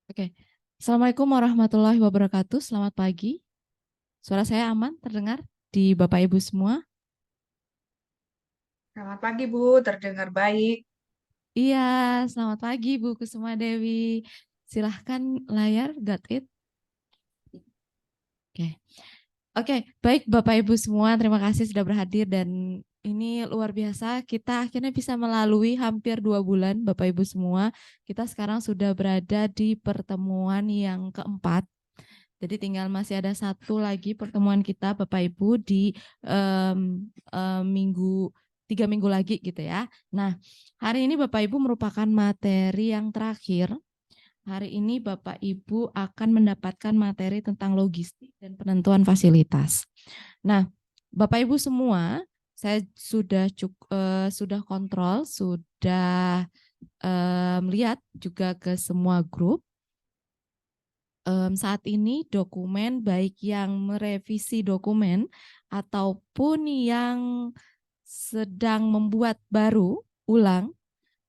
Oke. Assalamualaikum warahmatullahi wabarakatuh. Selamat pagi. Suara saya aman terdengar di Bapak Ibu semua? Selamat pagi, Bu. Terdengar baik. Iya, selamat pagi Bu Kusuma Dewi. Silahkan layar, got it? Oke. Oke, baik Bapak Ibu semua, terima kasih sudah berhadir dan ini luar biasa. Kita akhirnya bisa melalui hampir 2 bulan Bapak Ibu semua. Kita sekarang sudah berada di pertemuan yang keempat. Jadi tinggal masih ada satu lagi pertemuan kita Bapak Ibu di minggu 3 minggu lagi gitu ya. Nah, hari ini Bapak Ibu merupakan materi yang terakhir. Hari ini Bapak Ibu akan mendapatkan materi tentang logistik dan penentuan fasilitas. Nah, Bapak Ibu semua, saya sudah kontrol, sudah lihat juga ke semua grup. Saat ini dokumen baik yang merevisi dokumen ataupun yang sedang membuat baru ulang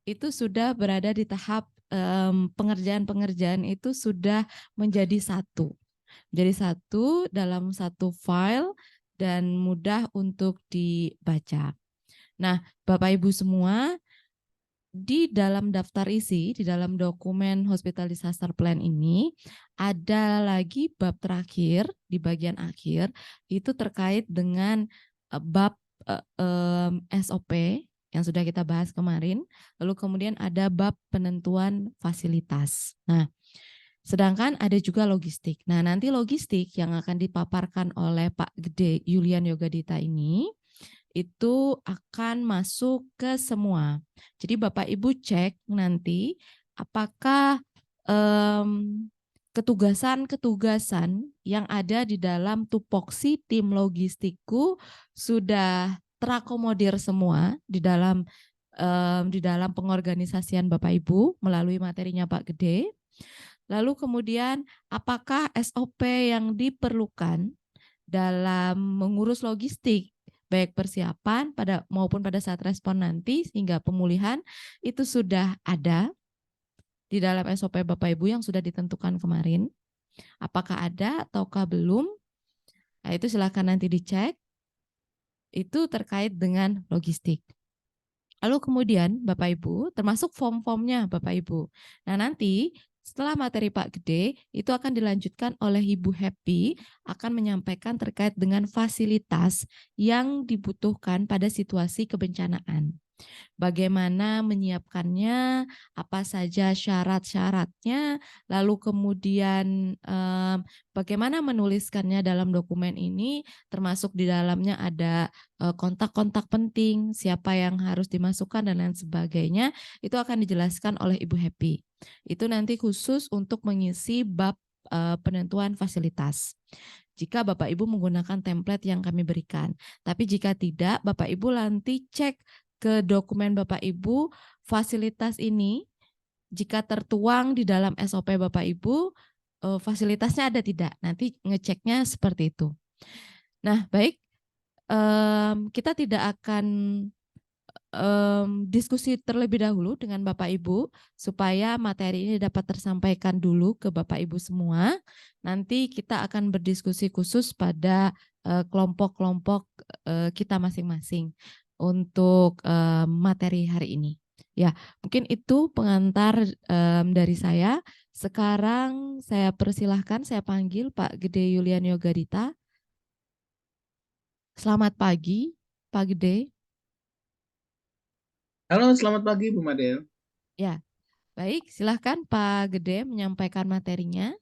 itu sudah berada di tahap pengerjaan-pengerjaan itu sudah menjadi satu. Jadi satu dalam satu file dan mudah untuk dibaca. Nah, Bapak Ibu semua, di dalam daftar isi, di dalam dokumen Hospital Disaster Plan ini, ada lagi bab terakhir di bagian akhir, itu terkait dengan bab SOP yang sudah kita bahas kemarin, lalu kemudian ada bab penentuan fasilitas. Nah, sedangkan ada juga logistik. Nah, nanti logistik yang akan dipaparkan oleh Pak Gede Yulian Yogadita ini, itu akan masuk ke semua. Jadi Bapak Ibu cek nanti apakah ketugasan-ketugasan yang ada di dalam tupoksi tim logistikku sudah terakomodir semua di dalam pengorganisasian Bapak Ibu melalui materinya Pak Gede. Lalu kemudian apakah SOP yang diperlukan dalam mengurus logistik baik persiapan maupun pada saat respon nanti hingga pemulihan itu sudah ada di dalam SOP Bapak Ibu yang sudah ditentukan kemarin. Apakah ada ataukah belum? Nah, itu silakan nanti dicek. Itu terkait dengan logistik. Lalu kemudian Bapak Ibu, termasuk form-formnya Bapak Ibu. Nah, nanti setelah materi Pak Gede, itu akan dilanjutkan oleh Ibu Happy, akan menyampaikan terkait dengan fasilitas yang dibutuhkan pada situasi kebencanaan. Bagaimana menyiapkannya, apa saja syarat-syaratnya, lalu kemudian bagaimana menuliskannya dalam dokumen ini, termasuk di dalamnya ada kontak-kontak penting, siapa yang harus dimasukkan dan lain sebagainya, itu akan dijelaskan oleh Ibu Happy. Itu nanti khusus untuk mengisi bab penentuan fasilitas. Jika Bapak Ibu menggunakan template yang kami berikan. Tapi jika tidak, Bapak Ibu nanti cek ke dokumen Bapak Ibu, fasilitas ini jika tertuang di dalam SOP Bapak Ibu, fasilitasnya ada tidak? Nanti ngeceknya seperti itu. Nah, baik, kita tidak akan diskusi terlebih dahulu dengan Bapak Ibu supaya materi ini dapat tersampaikan dulu ke Bapak Ibu semua. Nanti kita akan berdiskusi khusus pada kelompok-kelompok kita masing-masing untuk materi hari ini. Ya, mungkin itu pengantar dari saya. Sekarang saya persilahkan, saya panggil Pak Gede Yulian Yogadita. Selamat pagi, Pak Gede. Halo, selamat pagi Bu Madel. Ya, baik, silahkan Pak Gede menyampaikan materinya.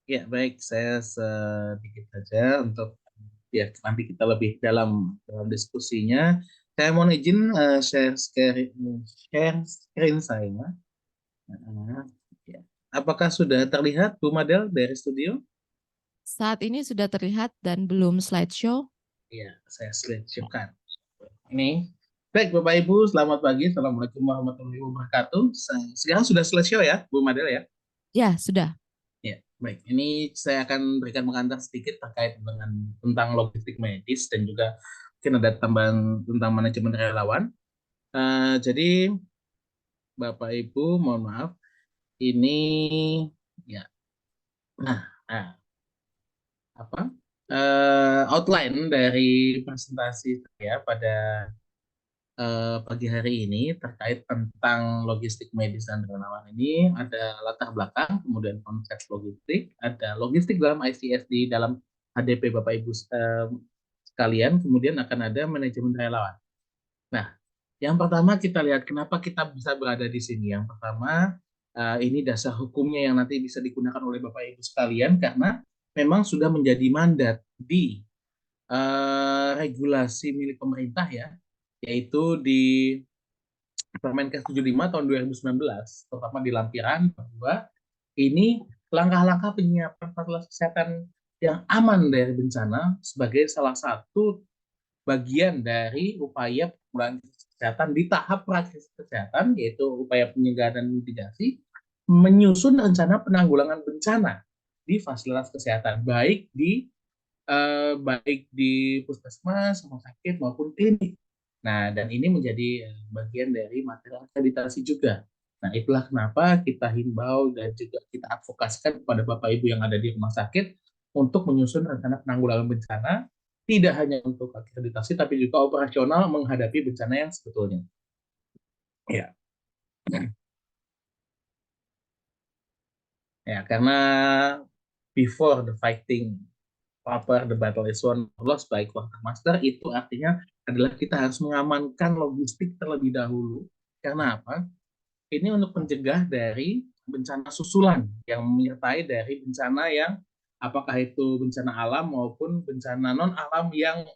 Ya, baik, saya sedikit saja untuk ya nanti kita lebih dalam diskusinya. Saya mohon izin share screen saya. Ya. Apakah sudah terlihat Bu Madel dari studio? Saat ini sudah terlihat dan belum slideshow. Iya, saya slideshow-kan. Ini. Baik, Bapak Ibu, selamat pagi. Assalamualaikum warahmatullahi wabarakatuh. Sekarang sudah slideshow ya, Bu Madel ya? Ya, sudah. Ya, baik. Ini saya akan berikan pengantar sedikit terkait dengan tentang logistik medis dan juga mungkin ada tambahan tentang manajemen relawan. Jadi Bapak Ibu, mohon maaf, ini ya, nah, nah, apa outline dari presentasi saya pada pagi hari ini terkait tentang logistik medis dan relawan ini ada latar belakang, kemudian konsep logistik, ada logistik dalam ICS di dalam HDP Bapak Ibu sekalian, kemudian akan ada manajemen relawan. Nah, yang pertama kita lihat kenapa kita bisa berada di sini. Yang pertama, ini dasar hukumnya yang nanti bisa digunakan oleh Bapak Ibu sekalian karena memang sudah menjadi mandat di regulasi milik pemerintah ya, yaitu di Permenkes 75 tahun 2019, terutama di lampiran bahwa ini langkah-langkah penyiapan fasilitas kesehatan yang aman dari bencana sebagai salah satu bagian dari upaya penanggulangan kesehatan di tahap praksis kesehatan, yaitu upaya pencegahan dan mitigasi, menyusun rencana penanggulangan bencana di fasilitas kesehatan, baik di puskesmas, rumah sakit maupun klinik. Nah, dan ini menjadi bagian dari materi akreditasi juga. Nah, itulah kenapa kita himbau dan juga kita advokasikan kepada Bapak Ibu yang ada di rumah sakit untuk menyusun rencana penanggulangan bencana, tidak hanya untuk akreditasi, tapi juga operasional menghadapi bencana yang sebetulnya. Ya, ya karena before the fighting, proper the battle is won, lost by quartermaster, itu artinya adalah kita harus mengamankan logistik terlebih dahulu. Karena apa? Ini untuk mencegah dari bencana susulan yang menyertai dari bencana yang apakah itu bencana alam maupun bencana non alam yang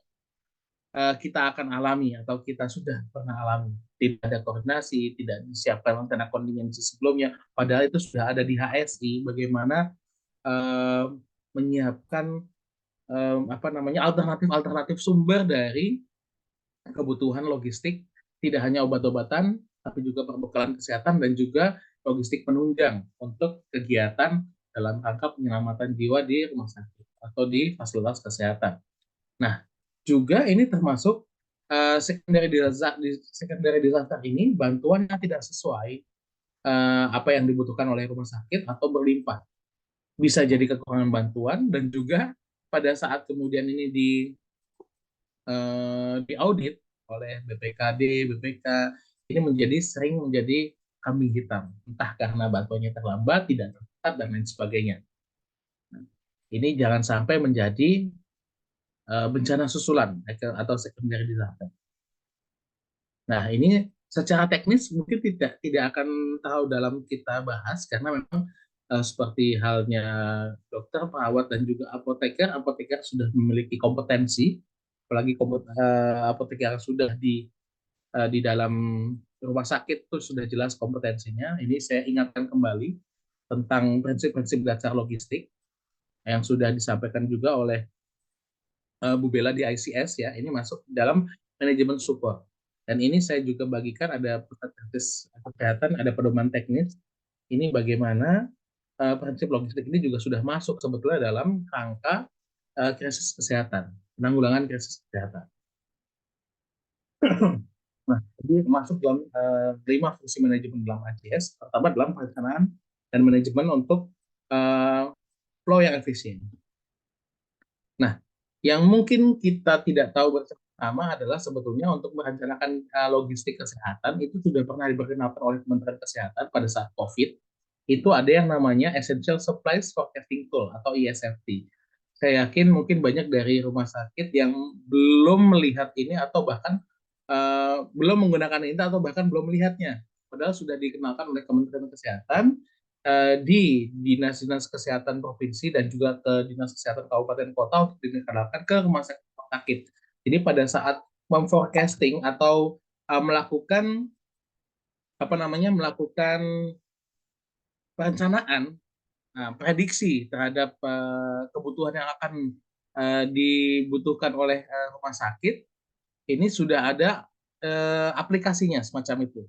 kita akan alami atau kita sudah pernah alami. Tidak ada koordinasi, tidak disiapkan rencana kontingensi sebelumnya, padahal itu sudah ada di HSI bagaimana uh, menyiapkan alternatif sumber dari kebutuhan logistik, tidak hanya obat-obatan, tapi juga perbekalan kesehatan dan juga logistik penunjang untuk kegiatan dalam rangka penyelamatan jiwa di rumah sakit atau di fasilitas kesehatan. Nah, juga ini termasuk secondary disaster ini bantuan yang tidak sesuai apa yang dibutuhkan oleh rumah sakit atau berlimpah. Bisa jadi kekurangan bantuan dan juga pada saat kemudian ini diaudit oleh BPKD, BPK, ini sering menjadi kambing hitam, entah karena bantuannya terlambat, tidak tepat, dan lain sebagainya. Ini jangan sampai menjadi bencana susulan atau secondary disaster. Nah, ini secara teknis mungkin tidak akan tahu dalam kita bahas karena memang seperti halnya dokter, perawat dan juga apoteker sudah memiliki kompetensi, apalagi apoteker yang sudah di dalam rumah sakit itu sudah jelas kompetensinya. Ini saya ingatkan kembali tentang prinsip-prinsip dasar logistik yang sudah disampaikan juga oleh Bu Bella di ICS ya. Ini masuk dalam manajemen support. Dan ini saya juga bagikan ada pusat teknis kesehatan, ada pedoman teknis. Ini bagaimana prinsip logistik ini juga sudah masuk sebetulnya dalam rangka krisis kesehatan, penanggulangan krisis kesehatan. Nah, jadi masuk dalam 5 fungsi manajemen dalam ICS. Pertama dalam perencanaan dan manajemen untuk flow yang efisien. Nah, yang mungkin kita tidak tahu bersama adalah sebetulnya untuk merencanakan logistik kesehatan itu sudah pernah diperkenalkan oleh Kementerian Kesehatan pada saat COVID. Itu ada yang namanya Essential Supplies Forecasting Tool atau ESFT. Saya yakin mungkin banyak dari rumah sakit yang belum melihat ini atau bahkan belum menggunakan ini atau bahkan belum melihatnya. Padahal sudah dikenalkan oleh Kementerian Kesehatan di dinas-dinas kesehatan provinsi dan juga ke dinas kesehatan kabupaten kota untuk dikenalkan ke rumah sakit. Jadi pada saat memforecasting atau melakukan melakukan perencanaan, prediksi terhadap kebutuhan yang akan dibutuhkan oleh rumah sakit, ini sudah ada aplikasinya semacam itu.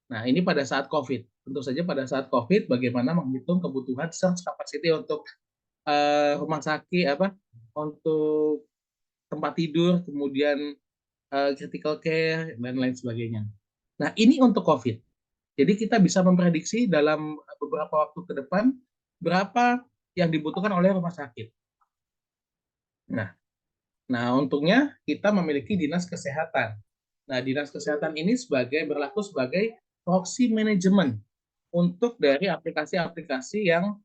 Nah, ini pada saat COVID. Tentu saja pada saat COVID, bagaimana menghitung kebutuhan surge capacity untuk rumah sakit, untuk tempat tidur, kemudian critical care, dan lain sebagainya. Nah, ini untuk COVID. Jadi kita bisa memprediksi dalam beberapa waktu ke depan berapa yang dibutuhkan oleh rumah sakit. Nah, untungnya kita memiliki dinas kesehatan. Nah, dinas kesehatan ini berlaku sebagai proxy management untuk dari aplikasi-aplikasi yang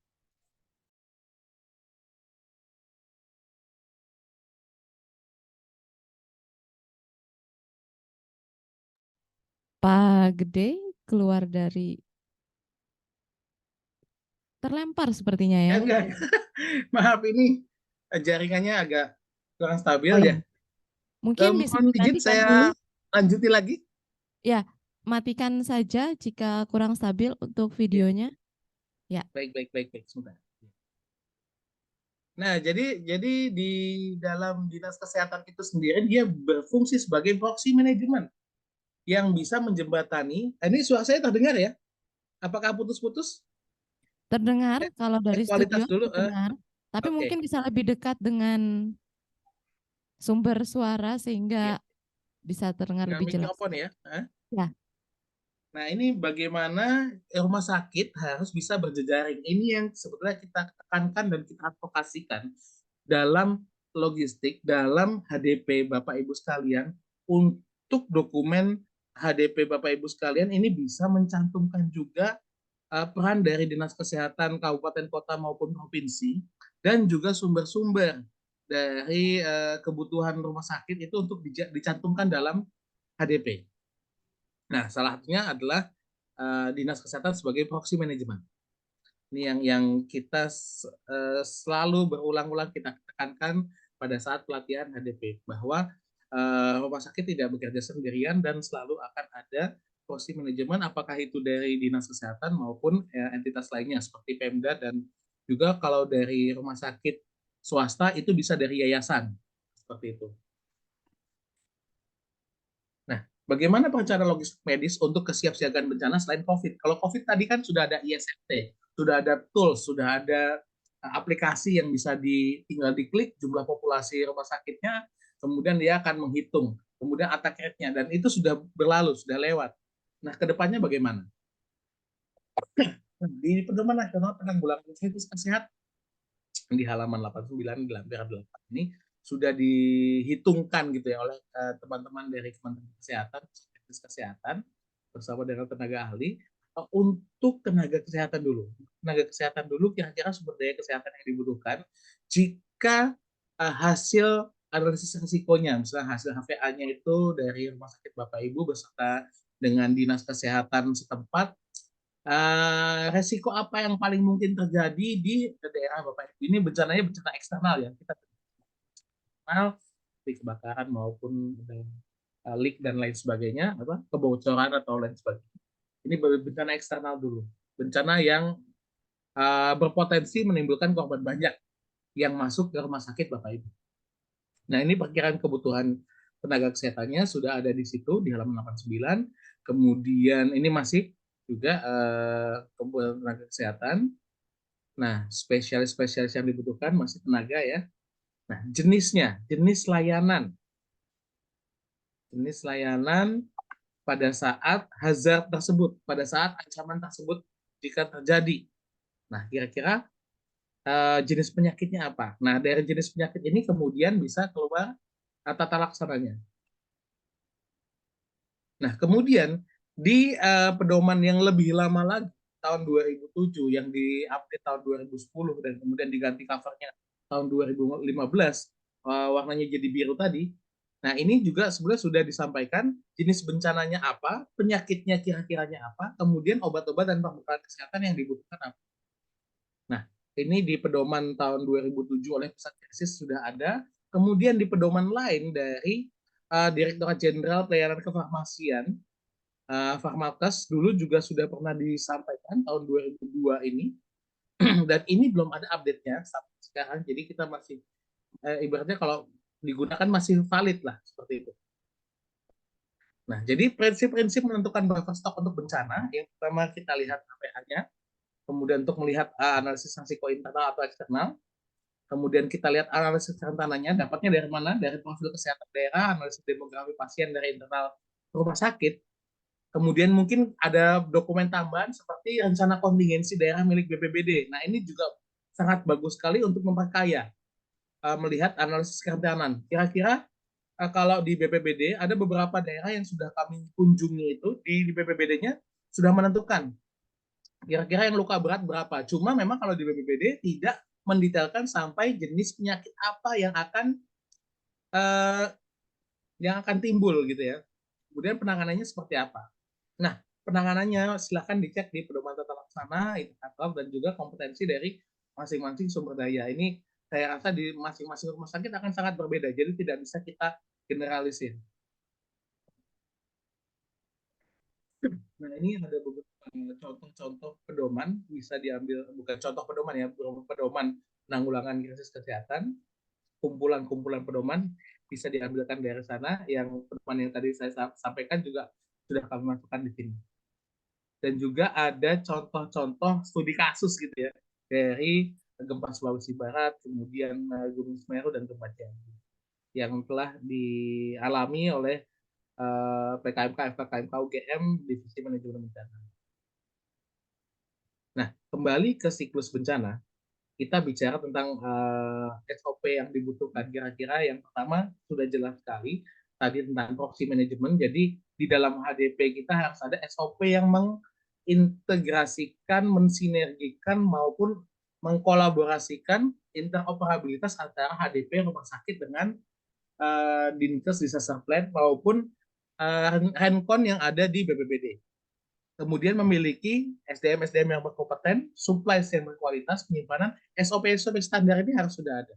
Pak Gede keluar dari terlempar sepertinya ya. enggak, maaf ini jaringannya agak kurang stabil Oh ya, ya. mungkin bisa Mohon izin dimatikan saya dulu. lanjuti lagi. Ya, matikan saja jika kurang stabil untuk Ya, videonya. Ya, baik, baik, baik, baik, sebentar. Nah, jadi di dalam dinas kesehatan itu sendiri dia berfungsi sebagai proxy management yang bisa menjembatani. Ini suara saya terdengar ya? Apakah putus-putus? terdengar kalau dari studio Kualitas dulu. terdengar, tapi Oke. mungkin bisa lebih dekat dengan sumber suara Ya, sehingga bisa terdengar dengan lebih jelas. mikrofon ya. Ya, Nah, ini bagaimana rumah sakit harus bisa berjejaring. Ini yang sebetulnya kita tekankan dan kita advokasikan dalam logistik, dalam HDP Bapak Ibu sekalian, untuk dokumen HDP Bapak Ibu sekalian ini bisa mencantumkan juga peran dari Dinas Kesehatan Kabupaten Kota maupun provinsi dan juga sumber-sumber dari kebutuhan rumah sakit itu untuk dicantumkan dalam HDP. Nah, salah satunya adalah Dinas Kesehatan sebagai proxy management. Ini yang kita selalu berulang-ulang kita tekankan pada saat pelatihan HDP bahwa rumah sakit tidak bekerja sendirian dan selalu akan ada proxy manajemen apakah itu dari dinas kesehatan maupun entitas lainnya seperti Pemda dan juga kalau dari rumah sakit swasta itu bisa dari yayasan seperti itu. Nah, bagaimana perencanaan logistik medis untuk kesiapsiagaan bencana selain COVID? Kalau COVID tadi kan sudah ada ISFT, sudah ada tools, sudah ada aplikasi yang bisa tinggal diklik jumlah populasi rumah sakitnya, kemudian dia akan menghitung, kemudian attack rate-nya, dan itu sudah berlalu, sudah lewat. Nah, kedepannya bagaimana? Di Pedoman Nasional Penanggulangan Krisis Kesehatan di halaman 89 di lampiran 8 ini sudah dihitungkan gitu ya oleh teman-teman dari Kementerian Kesehatan, Kesehatan bersama dengan tenaga ahli untuk tenaga kesehatan dulu. Tenaga kesehatan dulu kira-kira sumber daya kesehatan yang dibutuhkan jika hasil analisis risikonya, misalnya hasil HVA-nya itu dari rumah sakit Bapak Ibu beserta dengan dinas kesehatan setempat, resiko apa yang paling mungkin terjadi di daerah Bapak Ibu ini bencananya bencana eksternal ya kita eksternal seperti kebakaran maupun leak dan lain sebagainya apa kebocoran atau lain sebagainya ini bencana eksternal dulu bencana yang berpotensi menimbulkan korban banyak yang masuk ke rumah sakit Bapak Ibu. Nah ini perkiraan kebutuhan tenaga kesehatannya sudah ada di situ di halaman 89. Kemudian ini masih juga kebutuhan tenaga kesehatan. Nah, spesialis-spesialis yang dibutuhkan masih tenaga ya. Nah, jenisnya, jenis layanan pada saat hazard tersebut, pada saat ancaman tersebut jika terjadi. Nah, kira-kira jenis penyakitnya apa? Nah, dari jenis penyakit ini kemudian bisa keluar tata laksananya. Nah, kemudian di pedoman yang lebih lama lagi tahun 2007 yang diupdate tahun 2010 dan kemudian diganti covernya tahun 2015 warnanya jadi biru tadi. Nah, ini juga sebenarnya sudah disampaikan jenis bencananya apa, penyakitnya kira-kiranya apa, kemudian obat-obat dan pembekalan kesehatan yang dibutuhkan apa. Nah, ini di pedoman tahun 2007 oleh Pusat Krisis sudah ada. Kemudian di pedoman lain dari Direktorat Jenderal Pelayanan Kefarmasian Farmalkes dulu juga sudah pernah disampaikan tahun 2002 ini dan ini belum ada update-nya sampai sekarang jadi kita masih ibaratnya kalau digunakan masih valid lah seperti itu. Nah, jadi prinsip-prinsip menentukan buffer stok untuk bencana yang pertama kita lihat HPH-nya, kemudian untuk melihat analisis risiko internal atau eksternal, kemudian kita lihat analisis rentananya dapatnya dari mana, dari profil kesehatan daerah, analisis demografi pasien dari internal rumah sakit. Kemudian mungkin ada dokumen tambahan seperti rencana kontingensi daerah milik BPBD. Nah, ini juga sangat bagus sekali untuk memperkaya melihat analisis kerentanan. Kira-kira kalau di BPBD ada beberapa daerah yang sudah kami kunjungi itu di BPBD-nya sudah menentukan kira-kira yang luka berat berapa. Cuma memang kalau di BPBD tidak mendetailkan sampai jenis penyakit apa uh, yang akan timbul gitu ya. Kemudian penanganannya seperti apa. Nah, penanganannya silakan dicek di pedoman tata laksana, indikator, dan juga kompetensi dari masing-masing sumber daya. Ini saya rasa di masing-masing rumah sakit akan sangat berbeda, jadi tidak bisa kita generalisir. Nah, ini ada beberapa contoh-contoh pedoman bisa diambil, bukan contoh pedoman ya, pedoman penanggulangan krisis kesehatan, kumpulan-kumpulan pedoman bisa diambilkan dari sana. Yang pedoman yang tadi saya sampaikan juga sudah kami masukkan di sini. Dan juga ada contoh-contoh studi kasus gitu ya, dari gempa Sulawesi Barat, kemudian Gunung Semeru dan gempa Cianjur yang telah dialami oleh PKMK, FKKMK UGM Divisi Manajemen Bencana. Nah, kembali ke siklus bencana, kita bicara tentang SOP yang dibutuhkan. Kira-kira yang pertama sudah jelas sekali tadi tentang proxy management. Jadi di dalam HDP kita harus ada SOP yang mengintegrasikan, mensinergikan maupun mengkolaborasikan interoperabilitas antara HDP rumah sakit dengan Dinkes Disaster Plan maupun Rencon yang ada di BPBD. Kemudian memiliki SDM-SDM yang berkompeten, supply yang berkualitas, penyimpanan, SOP-SOP standar ini harus sudah ada.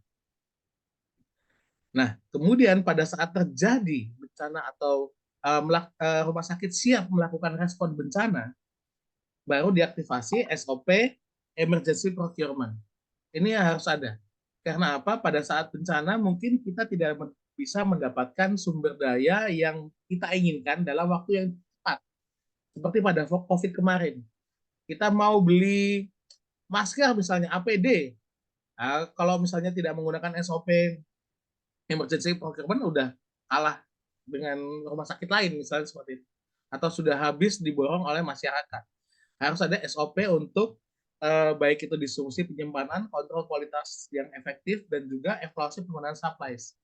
Nah, kemudian pada saat terjadi bencana atau rumah sakit siap melakukan respon bencana, baru diaktifasi SOP Emergency Procurement. Ini harus ada. Karena apa? Pada saat bencana mungkin kita tidak bisa mendapatkan sumber daya yang kita inginkan dalam waktu yang cepat. Seperti pada COVID kemarin. Kita mau beli masker misalnya, APD. Nah, kalau misalnya tidak menggunakan SOP emergency procurement udah kalah dengan rumah sakit lain misalnya seperti itu. Atau sudah habis diborong oleh masyarakat. Harus ada SOP untuk baik itu distribusi penyimpanan, kontrol kualitas yang efektif, dan juga evaluasi penggunaan supplies.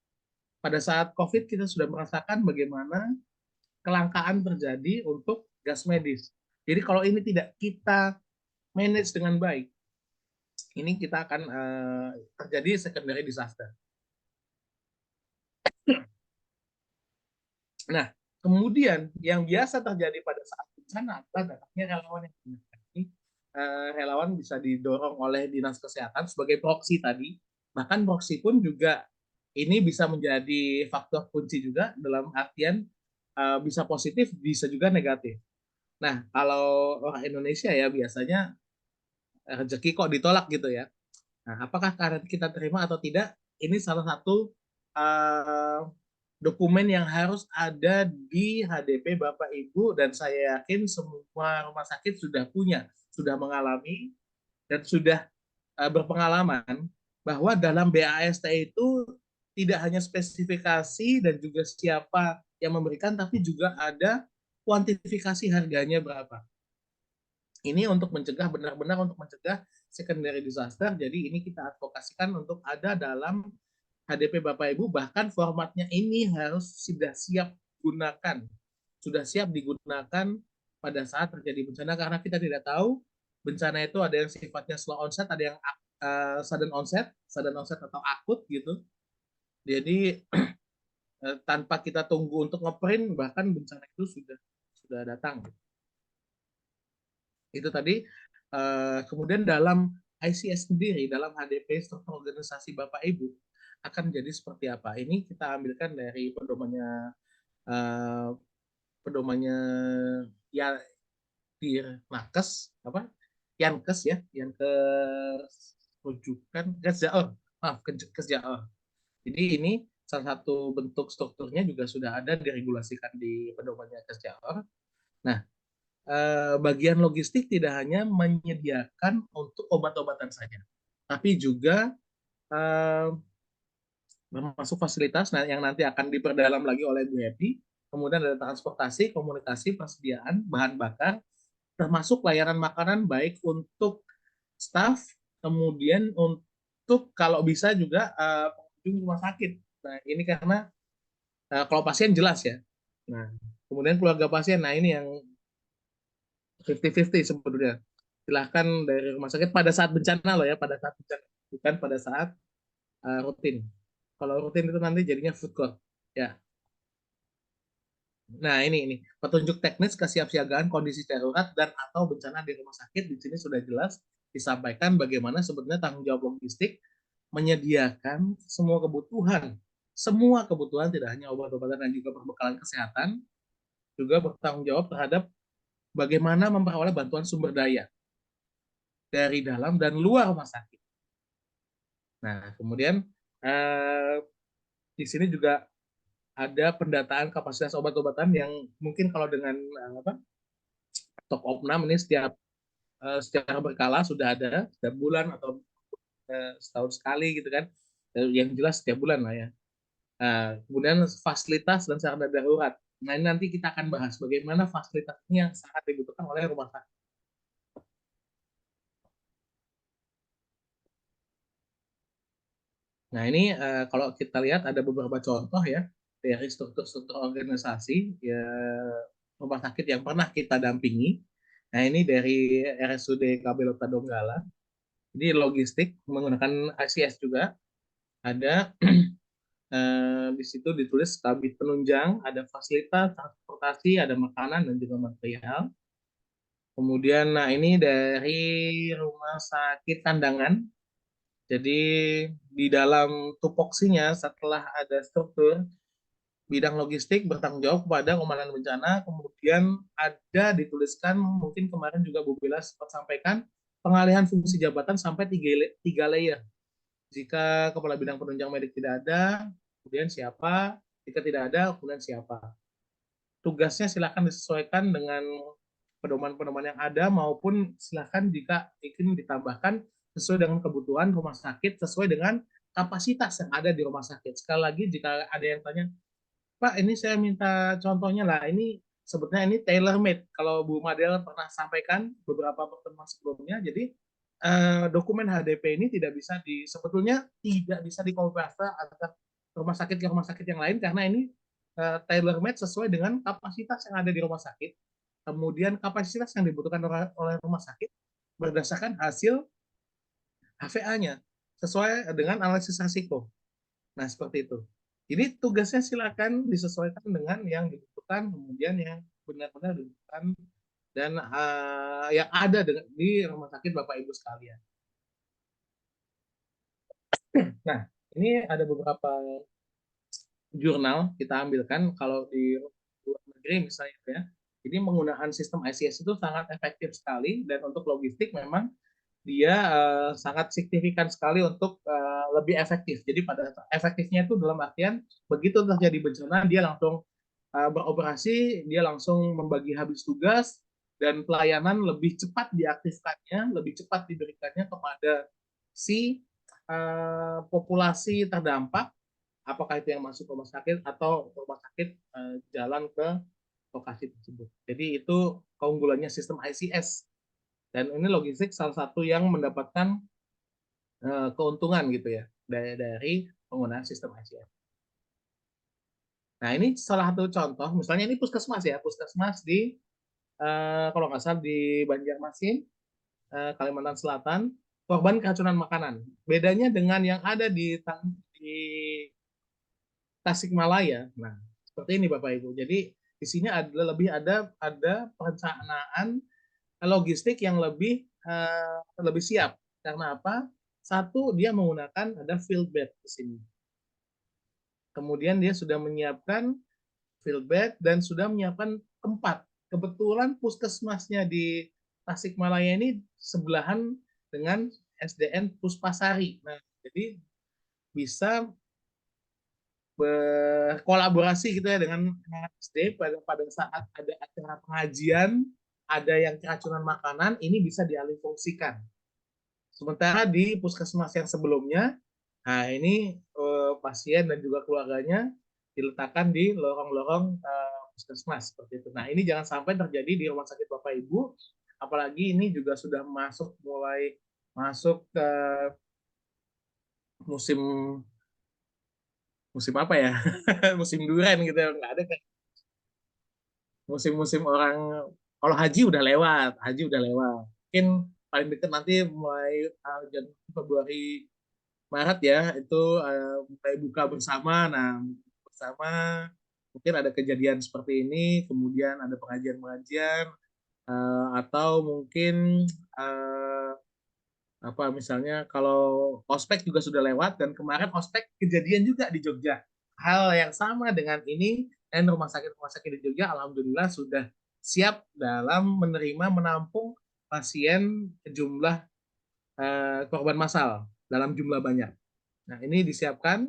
Pada saat COVID kita sudah merasakan bagaimana kelangkaan terjadi untuk gas medis. Jadi kalau ini tidak kita manage dengan baik, ini kita akan terjadi secondary disaster. Nah, kemudian yang biasa terjadi pada saat bencana adalah datangnya relawan yang ini relawan bisa didorong oleh dinas kesehatan sebagai proksi tadi. Bahkan proksi pun juga ini bisa menjadi faktor kunci juga dalam artian bisa positif, bisa juga negatif. Nah, kalau orang Indonesia ya biasanya rezeki kok ditolak gitu ya. Nah, apakah karena kita terima atau tidak? Ini salah satu dokumen yang harus ada di HDP Bapak Ibu, dan saya yakin semua rumah sakit sudah punya, sudah mengalami, dan sudah berpengalaman bahwa dalam BAST itu tidak hanya spesifikasi dan juga siapa yang memberikan, tapi juga ada kuantifikasi harganya berapa. Ini untuk mencegah, benar-benar untuk mencegah secondary disaster. Jadi ini kita advokasikan untuk ada dalam HDP Bapak Ibu, bahkan formatnya ini harus sudah siap gunakan, sudah siap digunakan pada saat terjadi bencana, karena kita tidak tahu bencana itu ada yang sifatnya slow onset, ada yang sudden onset atau akut gitu. Jadi tanpa kita tunggu untuk ngeprint, bahkan bencana itu sudah datang. Itu tadi. Kemudian dalam ICS sendiri, dalam HDP struktur organisasi Bapak Ibu akan jadi seperti apa? Ini kita ambilkan dari pedomannya ya di Nakes apa? Yankes ya, Yankes rujukan Kesjaor. Kesjaor. Jadi ini salah satu bentuk strukturnya juga sudah ada diregulasikan di pedomannya Kesjaor. Nah, bagian logistik tidak hanya menyediakan untuk obat-obatan saja, tapi juga termasuk fasilitas yang nanti akan diperdalam lagi oleh Bu Happy, kemudian ada transportasi, komunikasi, persediaan bahan bakar, termasuk layanan makanan baik untuk staf, kemudian untuk kalau bisa juga pengunjung rumah sakit. Nah, ini karena kalau pasien jelas ya. Nah, kemudian keluarga pasien, nah ini yang 50-50 sebetulnya. Silahkan dari rumah sakit pada saat bencana loh ya, pada saat bencana, bukan pada saat rutin. Kalau rutin itu nanti jadinya food court. Ya. Nah, ini petunjuk teknis kesiapsiagaan kondisi darurat dan atau bencana di rumah sakit. Di sini sudah jelas disampaikan bagaimana sebenarnya tanggung jawab logistik menyediakan semua kebutuhan tidak hanya obat-obatan dan juga perbekalan kesehatan, juga bertanggung jawab terhadap bagaimana memperoleh bantuan sumber daya dari dalam dan luar rumah sakit. Nah, kemudian eh, di sini juga ada pendataan kapasitas obat-obatan yang mungkin kalau dengan stok opnam ini secara berkala sudah ada setiap bulan atau setahun sekali gitu kan. Yang jelas setiap bulan lah ya. Kemudian fasilitas dan sarana darurat. Nah, ini nanti kita akan bahas bagaimana fasilitas ini yang sangat dibutuhkan oleh rumah sakit. Nah, ini kalau kita lihat ada beberapa contoh ya dari struktur-struktur organisasi ya, rumah sakit yang pernah kita dampingi. Nah, ini dari RSUD KB Lota Donggala. Ini logistik menggunakan ICS juga. Ada di situ ditulis kabit penunjang, ada fasilitas, transportasi, ada makanan dan juga material. Kemudian, nah ini dari rumah sakit Kandangan. Jadi di dalam tupoksinya setelah ada struktur bidang logistik bertanggung jawab kepada komandan bencana, kemudian ada dituliskan mungkin kemarin juga Bu Bila sempat sampaikan pengalihan fungsi jabatan sampai tiga layer. Jika kepala bidang penunjang medik tidak ada, kemudian siapa? Jika tidak ada, kemudian siapa? Tugasnya silakan disesuaikan dengan pedoman-pedoman yang ada maupun silakan jika ingin ditambahkan sesuai dengan kebutuhan rumah sakit, sesuai dengan kapasitas yang ada di rumah sakit. Sekali lagi jika ada yang tanya, Pak, ini saya minta contohnya lah. Ini sebetulnya ini tailor made. Kalau Bu Madel pernah sampaikan beberapa pertemuan sebelumnya, jadi dokumen HDP ini sebetulnya tidak bisa dikomparasi antara rumah sakit ke rumah sakit yang lain karena ini tailor made sesuai dengan kapasitas yang ada di rumah sakit. Kemudian kapasitas yang dibutuhkan oleh rumah sakit berdasarkan hasil HVA-nya sesuai dengan analisis risiko. Nah, seperti itu. Jadi tugasnya silakan disesuaikan dengan yang dibutuhkan, kemudian yang benar-benar dibutuhkan dan yang ada di rumah sakit Bapak Ibu sekalian. Nah, ini ada beberapa jurnal kita ambilkan kalau di luar negeri misalnya ya. Jadi menggunakan sistem ICS itu sangat efektif sekali dan untuk logistik memang dia sangat signifikan sekali untuk lebih efektif. Jadi pada efektifnya itu dalam artian begitu terjadi bencana dia langsung beroperasi, dia langsung membagi habis tugas dan pelayanan lebih cepat diaktifkannya, lebih cepat diberikannya kepada si populasi terdampak, apakah itu yang masuk rumah sakit atau rumah sakit jalan ke lokasi tersebut. Jadi itu keunggulannya sistem ICS. Dan ini logistik salah satu yang mendapatkan keuntungan gitu ya dari penggunaan sistem ICS. Nah, ini salah satu contoh, misalnya ini puskesmas ya, puskesmas di kalau nggak salah di Banjarmasin, Kalimantan Selatan, korban keracunan makanan. Bedanya dengan yang ada di Tasikmalaya. Nah, seperti ini Bapak Ibu. Jadi di sini ada perencanaan logistik yang lebih siap. Karena apa? Satu, dia menggunakan ada field bed di sini. Kemudian dia sudah menyiapkan field bed dan sudah menyiapkan tempat. Kebetulan puskesmasnya di Tasikmalaya ini sebelahan dengan SDN Puspasari. Nah, jadi bisa berkolaborasi gitu ya dengan SD pada saat ada acara pengajian, ada yang keracunan makanan, ini bisa dialihfungsikan. Sementara di puskesmas yang sebelumnya, nah ini pasien dan juga keluarganya diletakkan di lorong-lorong puskesmas seperti itu. Nah, ini jangan sampai terjadi di rumah sakit Bapak Ibu, apalagi ini juga sudah mulai masuk ke musim musim apa ya? Musim durian gitu ya. Nggak ada kan musim-musim orang, kalau haji udah lewat. Mungkin paling dekat nanti mulai Januari, Februari, Maret ya, itu mulai buka bersama. Nah, bersama mungkin ada kejadian seperti ini, kemudian ada pengajian-pengajian, atau mungkin eh, apa misalnya kalau ospek juga sudah lewat, dan kemarin ospek kejadian juga di Jogja. Hal yang sama dengan ini, dan rumah sakit di Jogja alhamdulillah sudah siap dalam menerima menampung pasien jumlah korban massal dalam jumlah banyak. Nah, ini disiapkan.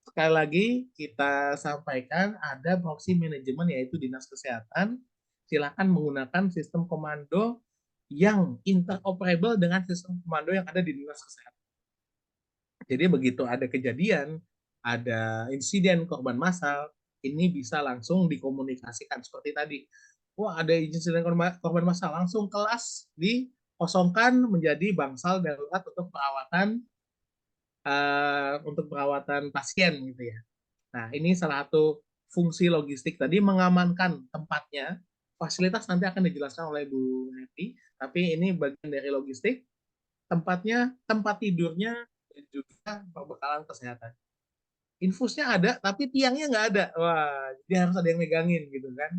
Sekali lagi kita sampaikan ada proxy manajemen yaitu Dinas Kesehatan. Silakan menggunakan sistem komando yang interoperable dengan sistem komando yang ada di Dinas Kesehatan. Jadi begitu ada kejadian, ada insiden korban massal, ini bisa langsung dikomunikasikan seperti tadi. Wah, ada insiden korban massal, langsung kelas dikosongkan menjadi bangsal darurat untuk perawatan pasien gitu ya. Nah, ini salah satu fungsi logistik tadi, mengamankan tempatnya. Fasilitas nanti akan dijelaskan oleh Bu Neti, tapi ini bagian dari logistik, tempatnya, tempat tidurnya, dan juga perbekalan kesehatan. Infusnya ada, tapi tiangnya nggak ada. Wah, jadi harus ada yang megangin gitu kan.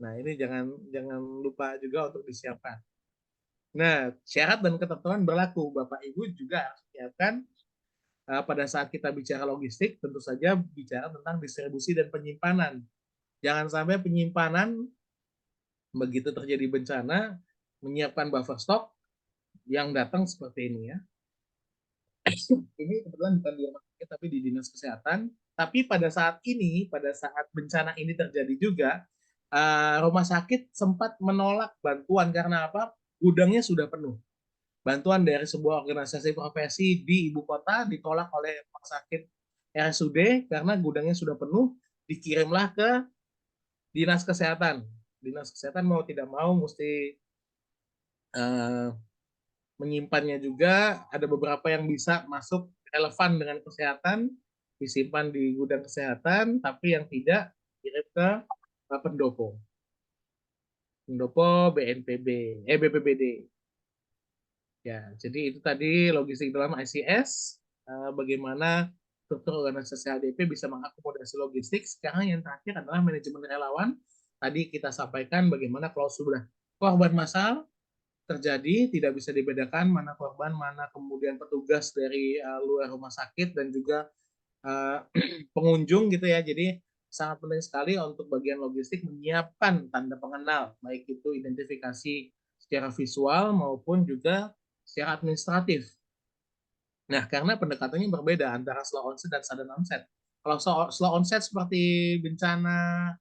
Nah, ini jangan jangan lupa juga untuk disiapkan. Nah, syarat dan ketentuan berlaku. Bapak Ibu juga harus siapkan pada saat kita bicara logistik, tentu saja bicara tentang distribusi dan penyimpanan. Jangan sampai penyimpanan begitu terjadi bencana, menyiapkan buffer stock yang datang seperti ini ya. Ini kebetulan bukan di rumah sakit tapi di dinas kesehatan. Tapi pada saat ini, pada saat bencana ini terjadi juga, rumah sakit sempat menolak bantuan karena apa? Gudangnya sudah penuh. Bantuan dari sebuah organisasi profesi di ibu kota ditolak oleh rumah sakit RSUD karena gudangnya sudah penuh, dikirimlah ke dinas kesehatan. Dinas kesehatan mau tidak mau mesti uh, menyimpannya juga. Ada beberapa yang bisa masuk relevan dengan kesehatan, disimpan di gudang kesehatan, tapi yang tidak kirim ke pendopo. Pendopo BNPB, BPBD. Ya, jadi itu tadi logistik dalam ICS, bagaimana struktur organisasi HDP bisa mengakomodasi logistik. Sekarang yang terakhir adalah manajemen relawan. Tadi kita sampaikan bagaimana kalau sudah korban massal terjadi, tidak bisa dibedakan mana korban, mana kemudian petugas dari luar rumah sakit, dan juga pengunjung gitu ya. Jadi sangat penting sekali untuk bagian logistik menyiapkan tanda pengenal, baik itu identifikasi secara visual maupun juga secara administratif. Nah, karena pendekatannya berbeda antara slow onset dan sudden onset. Kalau slow onset seperti bencana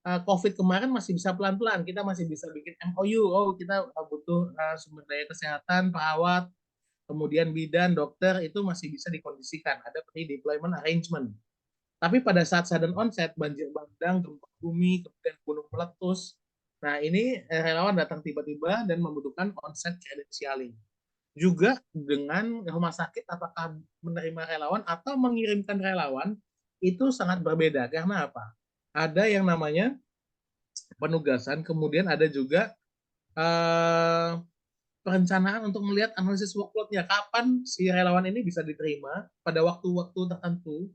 COVID kemarin masih bisa pelan-pelan, kita masih bisa bikin MOU, oh kita butuh sumber daya kesehatan, perawat, kemudian bidan, dokter, itu masih bisa dikondisikan, ada pre-deployment arrangement. Tapi pada saat sudden onset, banjir bandang, gempa bumi, kemudian gunung meletus, nah ini relawan datang tiba-tiba dan membutuhkan onset credentialing. Juga dengan rumah sakit apakah menerima relawan atau mengirimkan relawan, itu sangat berbeda. Karena apa? Ada yang namanya penugasan, kemudian ada juga perencanaan untuk melihat analisis workload-nya. Kapan si relawan ini bisa diterima, pada waktu-waktu tertentu,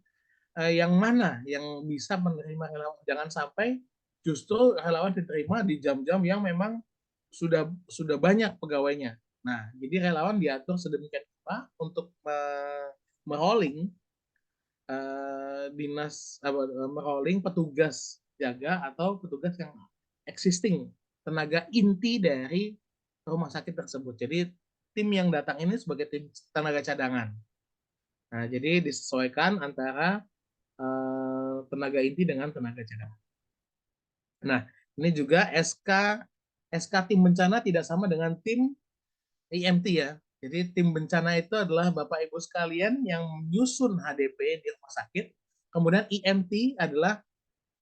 yang mana yang bisa menerima relawan. Jangan sampai justru relawan diterima di jam-jam yang memang sudah banyak pegawainya. Nah, jadi relawan diatur sedemikian rupa untuk merolling merolling petugas jaga atau petugas yang existing, tenaga inti dari rumah sakit tersebut. Jadi tim yang datang ini sebagai tim tenaga cadangan. Nah, jadi disesuaikan antara tenaga inti dengan tenaga cadangan. Nah, ini juga SK tim bencana tidak sama dengan tim IMT ya. Jadi tim bencana itu adalah Bapak Ibu sekalian yang menyusun HDP di rumah sakit. Kemudian IMT adalah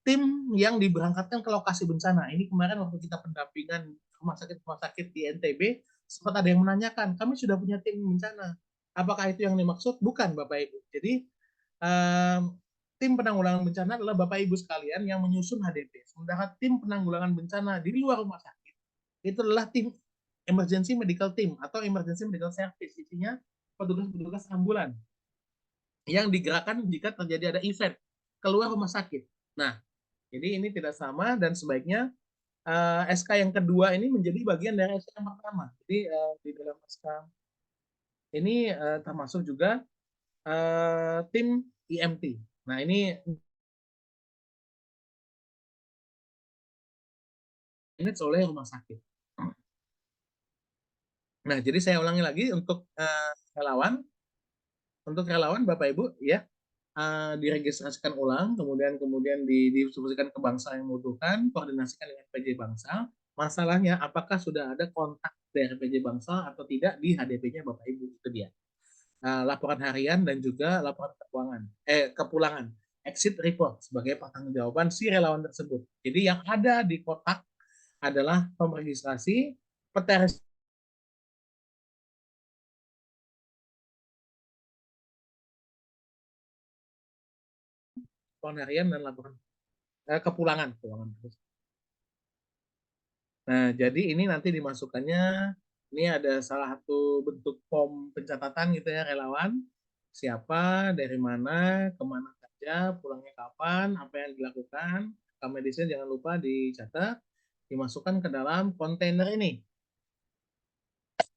tim yang diberangkatkan ke lokasi bencana. Ini kemarin waktu kita pendampingan rumah sakit di NTB, sempat ada yang menanyakan, kami sudah punya tim bencana. Apakah itu yang dimaksud? Bukan, Bapak Ibu. Jadi tim penanggulangan bencana adalah Bapak Ibu sekalian yang menyusun HDP. Sementara tim penanggulangan bencana di luar rumah sakit itu adalah tim emergency medical team atau emergency medical service. Isinya petugas-petugas ambulan yang digerakkan jika terjadi ada event keluar rumah sakit. Nah, jadi ini tidak sama dan sebaiknya SK yang kedua ini menjadi bagian dari SK yang pertama. Jadi di dalam SK ini termasuk juga tim IMT. Nah, ini manage oleh rumah sakit. Nah, jadi saya ulangi lagi untuk relawan Bapak Ibu ya, diregistrasikan ulang, kemudian didistribusikan ke Bangsal yang membutuhkan, koordinasikan dengan PJ Bangsal. Masalahnya apakah sudah ada kontak dari PJ Bangsal atau tidak di HDP-nya Bapak Ibu, itu dia. Laporan harian dan juga laporan kepulangan exit report sebagai pertanggungjawaban si relawan tersebut. Jadi yang ada di kotak adalah pemeregistrasi, peta laporan harian dan laporan kepulangan. Nah, jadi ini nanti dimasukkannya, ini ada salah satu bentuk form pencatatan gitu ya, relawan, siapa, dari mana, kemana saja, pulangnya kapan, apa yang dilakukan, rekam medisnya jangan lupa dicatat, dimasukkan ke dalam kontainer ini.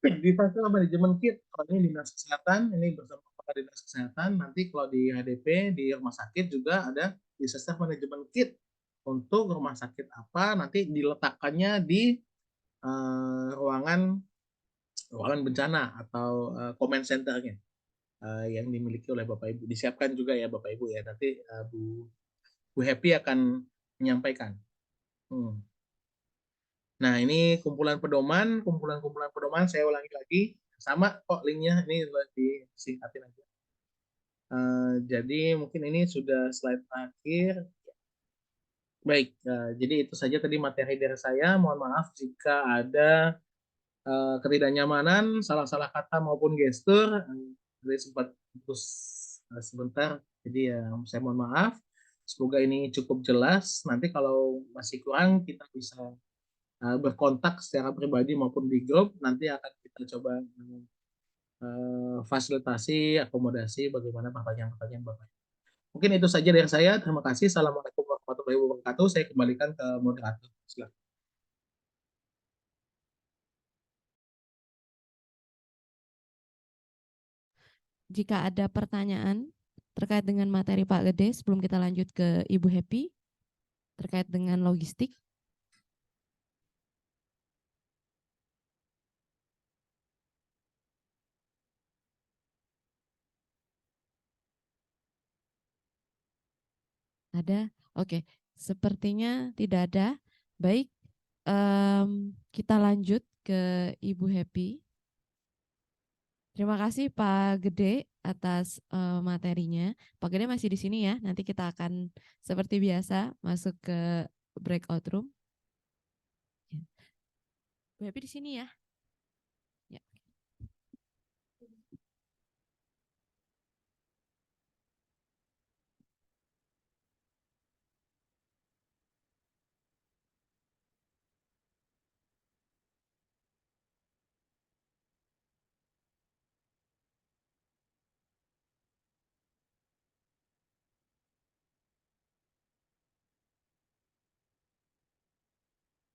Di fase manajemen kit, kalau ini dinas kesehatan, ini bersama Kepala Dinas Kesehatan, nanti kalau di HDP, di rumah sakit juga ada disaster manajemen kit untuk rumah sakit apa, nanti diletakkannya di ruangan bencana atau command centernya yang dimiliki oleh Bapak Ibu. Disiapkan juga ya Bapak Ibu ya, nanti Bu Happy akan menyampaikan. Nah, ini kumpulan pedoman saya ulangi lagi, sama kok linknya, ini disingkatin aja. Jadi mungkin ini sudah slide terakhir. Baik, jadi itu saja tadi materi dari saya. Mohon maaf jika ada ketidaknyamanan, salah-salah kata maupun gestur. Jadi sempat putus sebentar, jadi ya saya mohon maaf. Semoga ini cukup jelas. Nanti kalau masih kurang kita bisa berkontak secara pribadi maupun di grup. Nanti akan kita coba fasilitasi, akomodasi bagaimana pertanyaan-pertanyaan Bapak. Mungkin itu saja dari saya. Terima kasih. Assalamualaikum warahmatullahi wabarakatuh. Saya kembalikan ke moderator. Silakan. Jika ada pertanyaan terkait dengan materi Pak Gede sebelum kita lanjut ke Ibu Happy terkait dengan logistik. Ada? Oke, sepertinya tidak ada. Baik, kita lanjut ke Ibu Happy. Terima kasih Pak Gede atas materinya. Pak Gede masih di sini ya. Nanti kita akan seperti biasa masuk ke breakout room. Bu Happy di sini ya. Ya.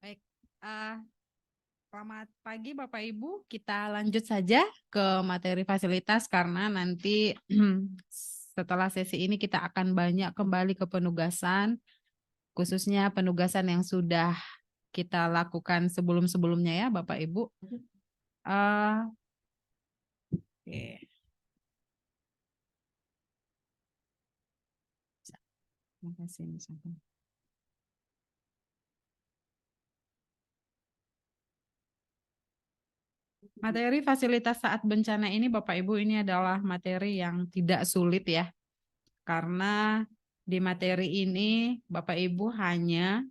Baik, selamat pagi Bapak Ibu. Kita lanjut saja ke materi fasilitas karena nanti setelah sesi ini kita akan banyak kembali ke penugasan, khususnya penugasan yang sudah kita lakukan sebelum-sebelumnya ya Bapak Ibu. Oke. Terima kasih. Materi fasilitas saat bencana ini Bapak Ibu ini adalah materi yang tidak sulit ya. Karena Di materi ini Bapak Ibu hanya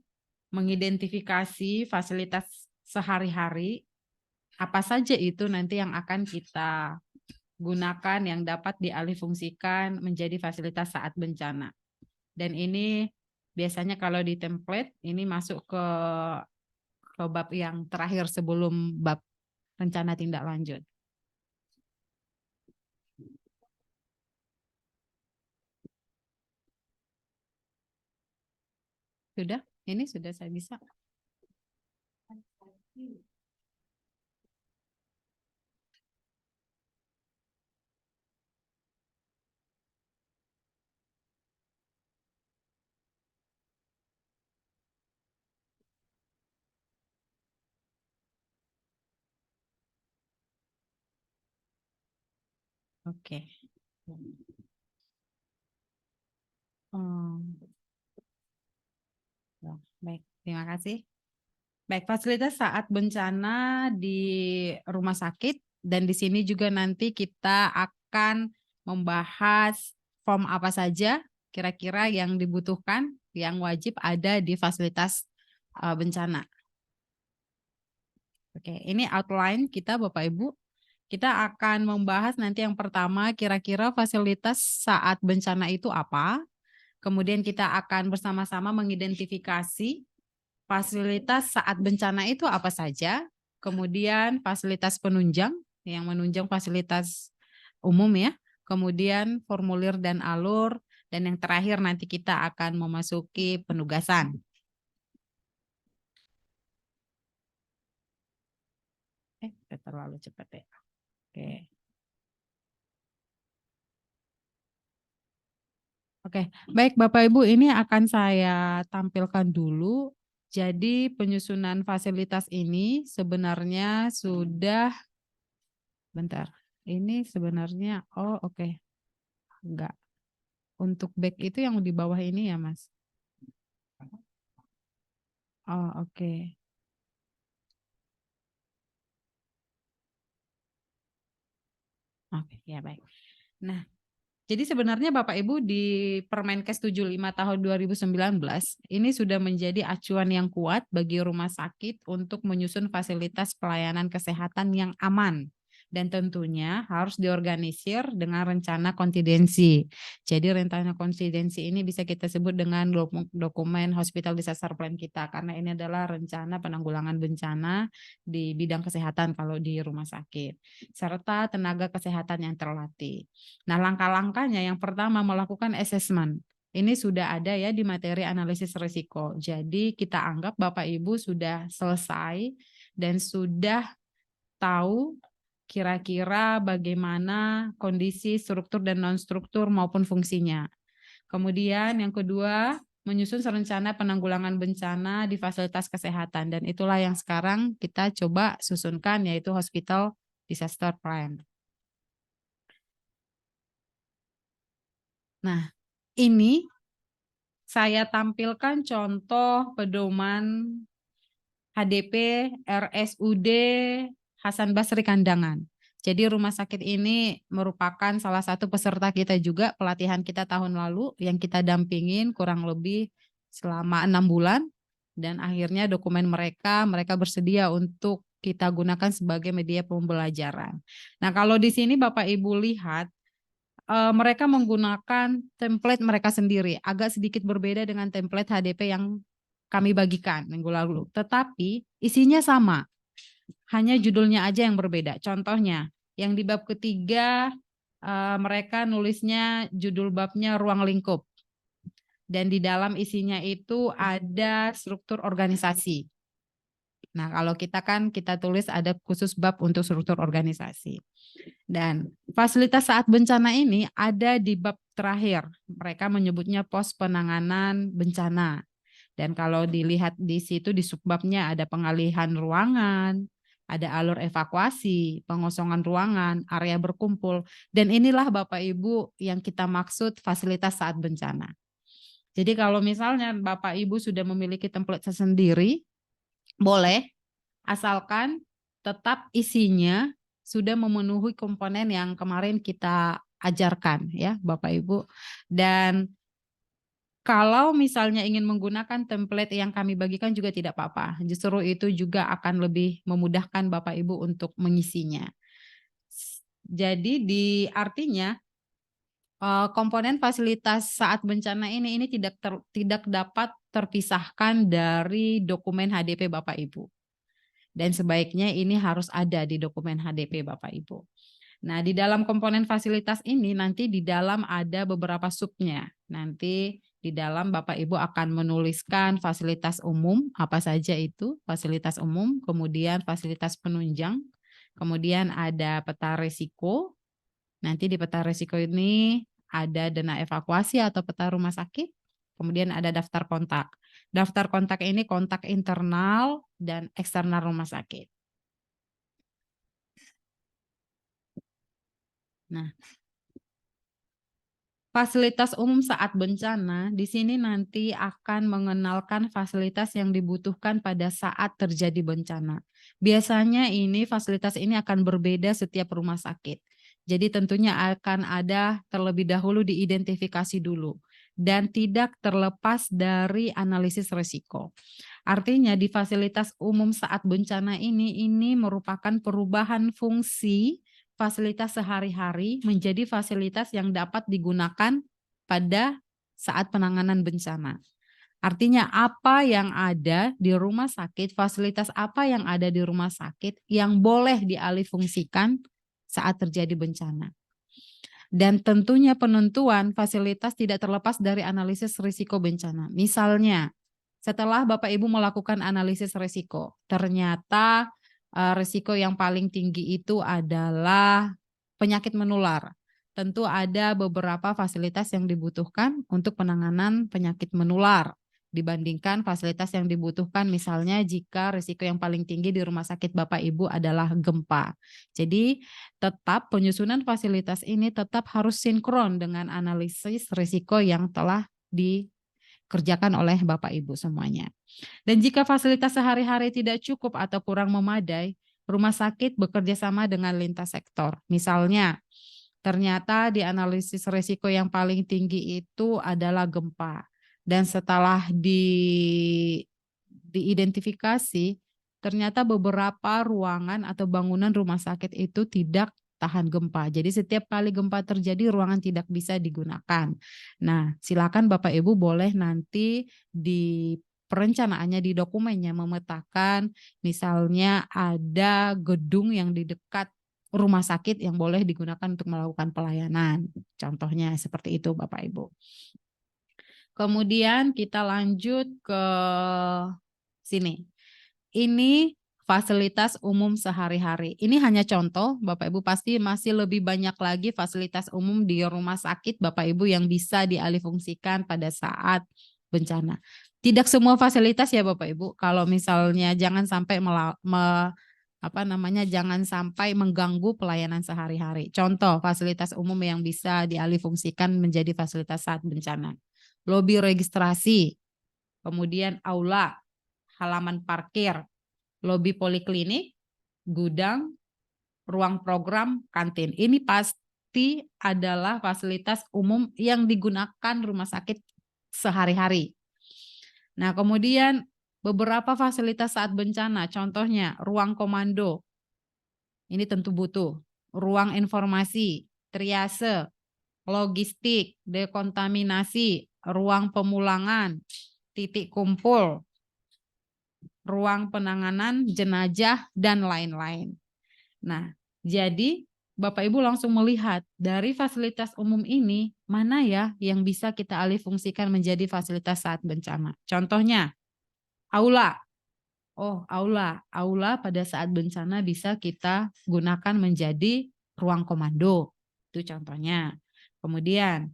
mengidentifikasi fasilitas sehari-hari, apa saja itu nanti yang akan kita gunakan yang dapat dialihfungsikan menjadi fasilitas saat bencana. Dan ini biasanya kalau di template ini masuk ke bab yang terakhir sebelum bab rencana tindak lanjut. Sudah? Ini sudah saya bisa. Oke. Ya, baik, terima kasih. Baik, fasilitas saat bencana di rumah sakit, dan di sini juga nanti kita akan membahas form apa saja kira-kira yang dibutuhkan, yang wajib ada di fasilitas bencana. Oke, ini outline kita Bapak Ibu. Kita akan membahas nanti yang pertama kira-kira fasilitas saat bencana itu apa. Kemudian kita akan bersama-sama mengidentifikasi fasilitas saat bencana itu apa saja. Kemudian fasilitas penunjang yang menunjang fasilitas umum ya. Kemudian formulir dan alur. Dan yang terakhir nanti kita akan memasuki penugasan. Terlalu cepat ya. Oke. Oke, baik Bapak Ibu, ini akan saya tampilkan dulu. Jadi penyusunan fasilitas ini sebenarnya sudah, bentar, ini sebenarnya, oh oke, enggak. Untuk back itu yang di bawah ini ya Mas? Oh oke. Oke, ya baik. Nah, jadi sebenarnya Bapak Ibu di Permenkes 75 tahun 2019 ini sudah menjadi acuan yang kuat bagi rumah sakit untuk menyusun fasilitas pelayanan kesehatan yang aman dan tentunya harus diorganisir dengan rencana kontingensi. Jadi rencana kontingensi ini bisa kita sebut dengan dokumen Hospital Disaster Plan kita karena ini adalah rencana penanggulangan bencana di bidang kesehatan kalau di rumah sakit serta tenaga kesehatan yang terlatih. Nah, langkah-langkahnya yang pertama melakukan assessment. Ini sudah ada ya di materi analisis risiko. Jadi kita anggap Bapak Ibu sudah selesai dan sudah tahu kira-kira bagaimana kondisi struktur dan non-struktur maupun fungsinya. Kemudian yang kedua, menyusun rencana penanggulangan bencana di fasilitas kesehatan. Dan itulah yang sekarang kita coba susunkan yaitu Hospital Disaster Plan. Nah, ini saya tampilkan contoh pedoman HDP RSUD Hasan Basri Kandangan. Jadi rumah sakit ini merupakan salah satu peserta kita juga pelatihan kita tahun lalu yang kita dampingin kurang lebih selama 6 bulan dan akhirnya dokumen mereka bersedia untuk kita gunakan sebagai media pembelajaran. Nah, kalau di sini Bapak Ibu lihat mereka menggunakan template mereka sendiri, agak sedikit berbeda dengan template HDP yang kami bagikan minggu lalu. Tetapi isinya sama, hanya judulnya aja yang berbeda. Contohnya, yang di bab ketiga mereka nulisnya judul babnya ruang lingkup. Dan di dalam isinya itu ada struktur organisasi. Nah, kalau kita tulis ada khusus bab untuk struktur organisasi. Dan fasilitas saat bencana ini ada di bab terakhir. Mereka menyebutnya pos penanganan bencana. Dan kalau dilihat di situ di subbabnya ada pengalihan ruangan, ada alur evakuasi, pengosongan ruangan, area berkumpul. Dan inilah Bapak Ibu yang kita maksud fasilitas saat bencana. Jadi kalau misalnya Bapak Ibu sudah memiliki template sendiri, boleh, asalkan tetap isinya sudah memenuhi komponen yang kemarin kita ajarkan ya Bapak Ibu. Dan Kalau misalnya ingin menggunakan template yang kami bagikan juga tidak apa-apa. Justru itu juga akan lebih memudahkan Bapak Ibu untuk mengisinya. Jadi artinya komponen fasilitas saat bencana ini tidak dapat terpisahkan dari dokumen HDP Bapak Ibu. Dan sebaiknya ini harus ada di dokumen HDP Bapak Ibu. Nah, di dalam komponen fasilitas ini nanti di dalam ada beberapa subnya. Nanti di dalam Bapak Ibu akan menuliskan fasilitas umum, apa saja itu fasilitas umum, kemudian fasilitas penunjang, kemudian ada peta risiko. Nanti di peta risiko ini ada dana evakuasi atau peta rumah sakit, kemudian ada daftar kontak. Daftar kontak ini kontak internal dan eksternal rumah sakit. Nah, fasilitas umum saat bencana di sini nanti akan mengenalkan fasilitas yang dibutuhkan pada saat terjadi bencana. Biasanya fasilitas ini akan berbeda setiap rumah sakit. Jadi tentunya akan ada terlebih dahulu diidentifikasi dulu dan tidak terlepas dari analisis risiko. Artinya di fasilitas umum saat bencana ini merupakan perubahan fungsi fasilitas sehari-hari menjadi fasilitas yang dapat digunakan pada saat penanganan bencana. Artinya apa yang ada di rumah sakit, fasilitas apa yang ada di rumah sakit yang boleh dialihfungsikan saat terjadi bencana. Dan tentunya penentuan fasilitas tidak terlepas dari analisis risiko bencana. Misalnya, setelah Bapak Ibu melakukan analisis risiko, ternyata risiko yang paling tinggi itu adalah penyakit menular. Tentu ada beberapa fasilitas yang dibutuhkan untuk penanganan penyakit menular dibandingkan fasilitas yang dibutuhkan misalnya jika risiko yang paling tinggi di rumah sakit Bapak Ibu adalah gempa. Jadi tetap penyusunan fasilitas ini tetap harus sinkron dengan analisis risiko yang telah dikerjakan oleh Bapak Ibu semuanya. Dan jika fasilitas sehari-hari tidak cukup atau kurang memadai, rumah sakit bekerja sama dengan lintas sektor. Misalnya, ternyata di analisis risiko yang paling tinggi itu adalah gempa. Dan setelah diidentifikasi, ternyata beberapa ruangan atau bangunan rumah sakit itu tidak tahan gempa. Jadi setiap kali gempa terjadi ruangan tidak bisa digunakan. Nah, silakan Bapak Ibu boleh nanti di perencanaannya di dokumennya memetakan misalnya ada gedung yang di dekat rumah sakit yang boleh digunakan untuk melakukan pelayanan. Contohnya seperti itu Bapak Ibu. Kemudian kita lanjut ke sini. Ini fasilitas umum sehari-hari. Ini hanya contoh, Bapak Ibu pasti masih lebih banyak lagi fasilitas umum di rumah sakit Bapak Ibu yang bisa dialihfungsikan pada saat bencana. Tidak semua fasilitas ya Bapak Ibu. Kalau misalnya jangan sampai jangan sampai mengganggu pelayanan sehari-hari. Contoh fasilitas umum yang bisa dialihfungsikan menjadi fasilitas saat bencana. Lobi registrasi, kemudian aula, halaman parkir, lobi poliklinik, gudang, ruang program, kantin. Ini pasti adalah fasilitas umum yang digunakan rumah sakit sehari-hari. Nah, kemudian beberapa fasilitas saat bencana, contohnya ruang komando, ini tentu butuh. Ruang informasi, triase, logistik, dekontaminasi, ruang pemulangan, titik kumpul, ruang penanganan jenazah, dan lain-lain. Nah, jadi Bapak Ibu langsung melihat dari fasilitas umum ini, mana ya yang bisa kita alihfungsikan menjadi fasilitas saat bencana. Contohnya, aula. Oh, aula. Aula pada saat bencana bisa kita gunakan menjadi ruang komando. Itu contohnya. Kemudian,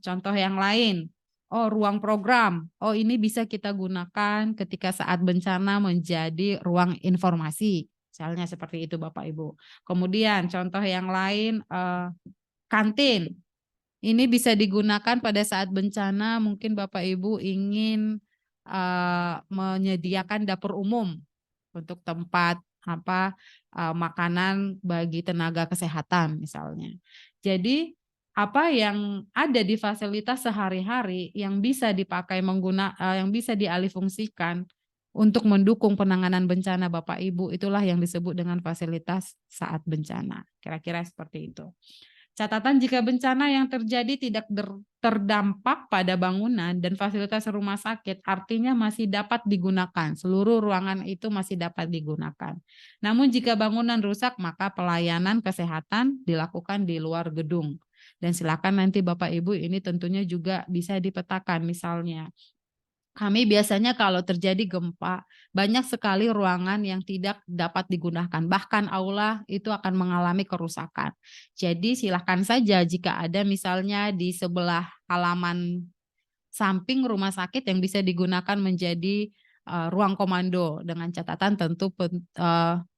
contoh yang lain. Oh, ruang program. Oh, ini bisa kita gunakan ketika saat bencana menjadi ruang informasi. Misalnya seperti itu Bapak Ibu. Kemudian contoh yang lain, kantin. Ini bisa digunakan pada saat bencana, mungkin Bapak Ibu ingin menyediakan dapur umum untuk tempat makanan bagi tenaga kesehatan misalnya. Jadi apa yang ada di fasilitas sehari-hari yang bisa dipakai yang bisa dialihfungsikan untuk mendukung penanganan bencana Bapak Ibu, itulah yang disebut dengan fasilitas saat bencana. Kira-kira seperti itu. Catatan jika bencana yang terjadi tidak terdampak pada bangunan dan fasilitas rumah sakit, artinya masih dapat digunakan. Seluruh ruangan itu masih dapat digunakan. Namun jika bangunan rusak, maka pelayanan kesehatan dilakukan di luar gedung. Dan silakan nanti Bapak Ibu ini tentunya juga bisa dipetakan, misalnya kami biasanya kalau terjadi gempa, banyak sekali ruangan yang tidak dapat digunakan. Bahkan aula itu akan mengalami kerusakan. Jadi silakan saja jika ada misalnya di sebelah halaman samping rumah sakit yang bisa digunakan menjadi ruang komando, dengan catatan tentu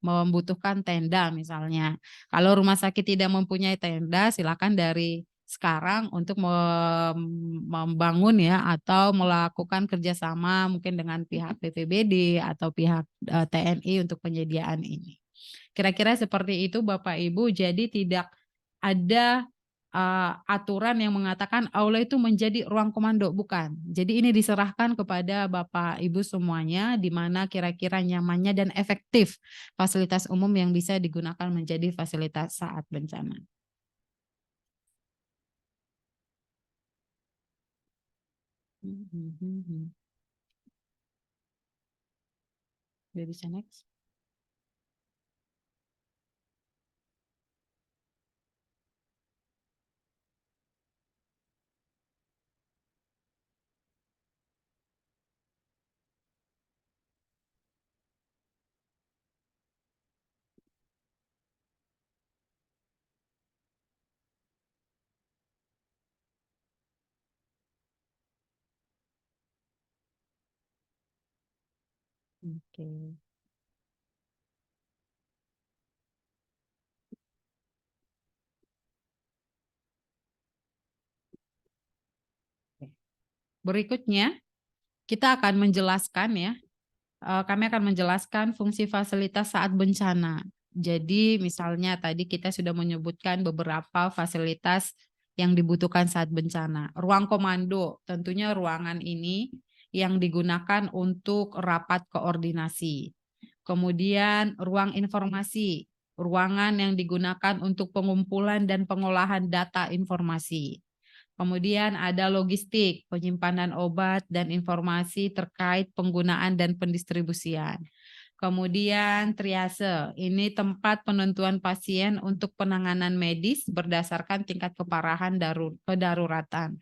membutuhkan tenda misalnya. Kalau rumah sakit tidak mempunyai tenda, silakan dari sekarang untuk membangun ya, atau melakukan kerjasama mungkin dengan pihak BPBD atau pihak TNI untuk penyediaan ini. Kira-kira seperti itu Bapak Ibu. Jadi tidak ada aturan yang mengatakan aula itu menjadi ruang komando, bukan. Jadi ini diserahkan kepada Bapak Ibu semuanya, di mana kira-kira nyamannya dan efektif fasilitas umum yang bisa digunakan menjadi fasilitas saat bencana. Udah bisa next. Oke. Berikutnya kita akan menjelaskan ya. Kami akan menjelaskan fungsi fasilitas saat bencana. Jadi misalnya tadi kita sudah menyebutkan beberapa fasilitas yang dibutuhkan saat bencana. Ruang komando, tentunya ruangan ini yang digunakan untuk rapat koordinasi. Kemudian ruang informasi, ruangan yang digunakan untuk pengumpulan dan pengolahan data informasi. Kemudian ada logistik, penyimpanan obat dan informasi terkait penggunaan dan pendistribusian. Kemudian triase, ini tempat penentuan pasien untuk penanganan medis berdasarkan tingkat keparahan kedaruratan.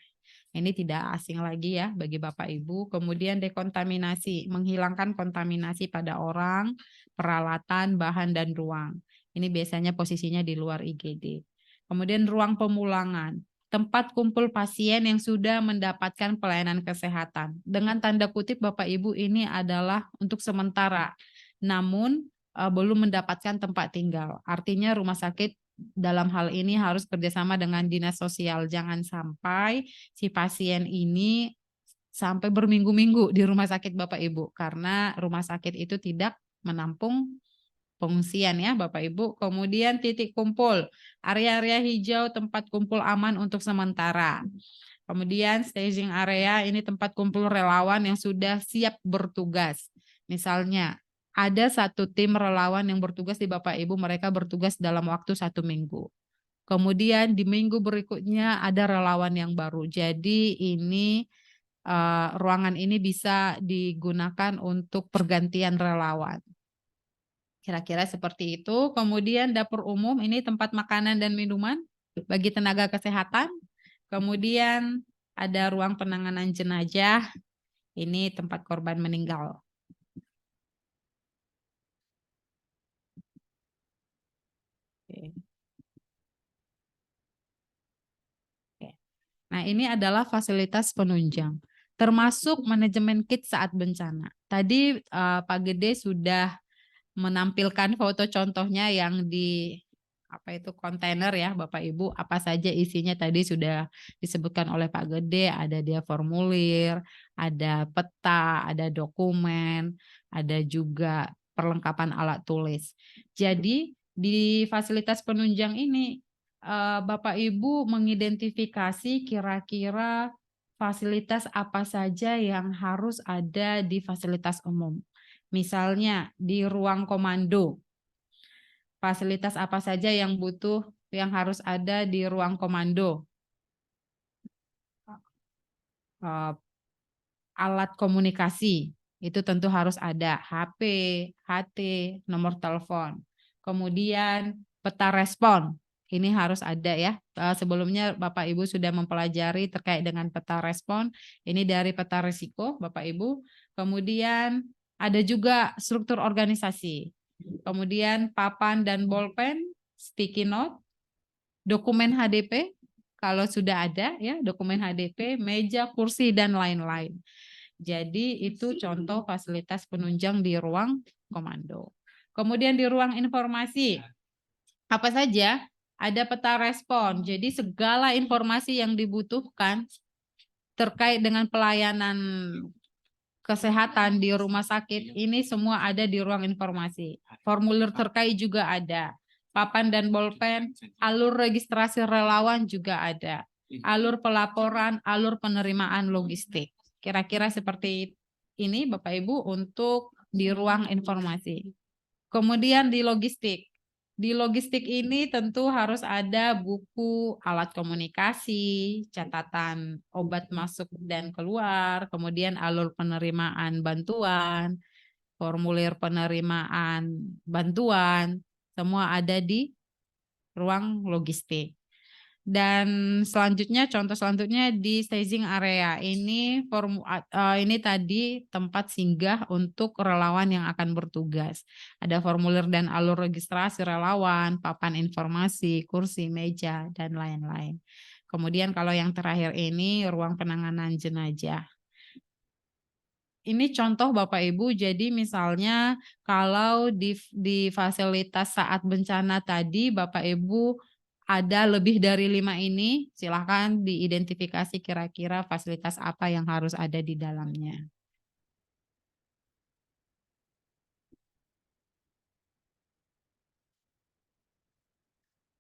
Ini tidak asing lagi ya bagi Bapak Ibu. Kemudian dekontaminasi, menghilangkan kontaminasi pada orang, peralatan, bahan, dan ruang. Ini biasanya posisinya di luar IGD. Kemudian ruang pemulangan, tempat kumpul pasien yang sudah mendapatkan pelayanan kesehatan. Dengan tanda kutip Bapak Ibu, ini adalah untuk sementara, namun belum mendapatkan tempat tinggal. Artinya rumah sakit dalam hal ini harus kerjasama dengan dinas sosial. Jangan sampai si pasien ini sampai berminggu-minggu di rumah sakit Bapak Ibu, karena rumah sakit itu tidak menampung pengungsian ya Bapak Ibu. Kemudian titik kumpul, area-area hijau tempat kumpul aman untuk sementara. Kemudian staging area, ini tempat kumpul relawan yang sudah siap bertugas. Misalnya ada satu tim relawan yang bertugas di Bapak Ibu, mereka bertugas dalam waktu 1 minggu. Kemudian di minggu berikutnya ada relawan yang baru. Jadi ini ruangan ini bisa digunakan untuk pergantian relawan. Kira-kira seperti itu. Kemudian dapur umum, ini tempat makanan dan minuman bagi tenaga kesehatan. Kemudian ada ruang penanganan jenazah, ini tempat korban meninggal. Oke. Nah, ini adalah fasilitas penunjang, termasuk manajemen kit saat bencana. Tadi Pak Gede sudah menampilkan foto contohnya yang di kontainer ya Bapak Ibu, apa saja isinya tadi sudah disebutkan oleh Pak Gede. Ada dia formulir, ada peta, ada dokumen, ada juga perlengkapan alat tulis. Jadi di fasilitas penunjang ini Bapak Ibu mengidentifikasi kira-kira fasilitas apa saja yang harus ada di fasilitas umum. Misalnya di ruang komando, fasilitas apa saja yang harus ada di ruang komando. Alat komunikasi, itu tentu harus ada HP, HT, nomor telepon. Kemudian peta respon, ini harus ada ya. Sebelumnya Bapak Ibu sudah mempelajari terkait dengan peta respon, ini dari peta risiko Bapak Ibu. Kemudian ada juga struktur organisasi. Kemudian papan dan bolpen, sticky note, dokumen HDP, kalau sudah ada ya, dokumen HDP, meja, kursi, dan lain-lain. Jadi itu contoh fasilitas penunjang di ruang komando. Kemudian di ruang informasi, apa saja? Ada peta respon, jadi segala informasi yang dibutuhkan terkait dengan pelayanan kesehatan di rumah sakit, ini semua ada di ruang informasi. Formulir terkait juga ada. Papan dan bolpen, alur registrasi relawan juga ada. Alur pelaporan, alur penerimaan logistik. Kira-kira seperti ini Bapak Ibu untuk di ruang informasi. Kemudian di logistik. Di logistik ini tentu harus ada buku, alat komunikasi, catatan obat masuk dan keluar, kemudian alur penerimaan bantuan, formulir penerimaan bantuan, semua ada di ruang logistik. Dan selanjutnya, contoh selanjutnya di staging area. Ini tadi tempat singgah untuk relawan yang akan bertugas. Ada formulir dan alur registrasi relawan, papan informasi, kursi, meja, dan lain-lain. Kemudian kalau yang terakhir ini ruang penanganan jenazah. Ini contoh Bapak Ibu, jadi misalnya kalau di fasilitas saat bencana tadi Bapak Ibu ada lebih dari 5 ini, silakan diidentifikasi kira-kira fasilitas apa yang harus ada di dalamnya.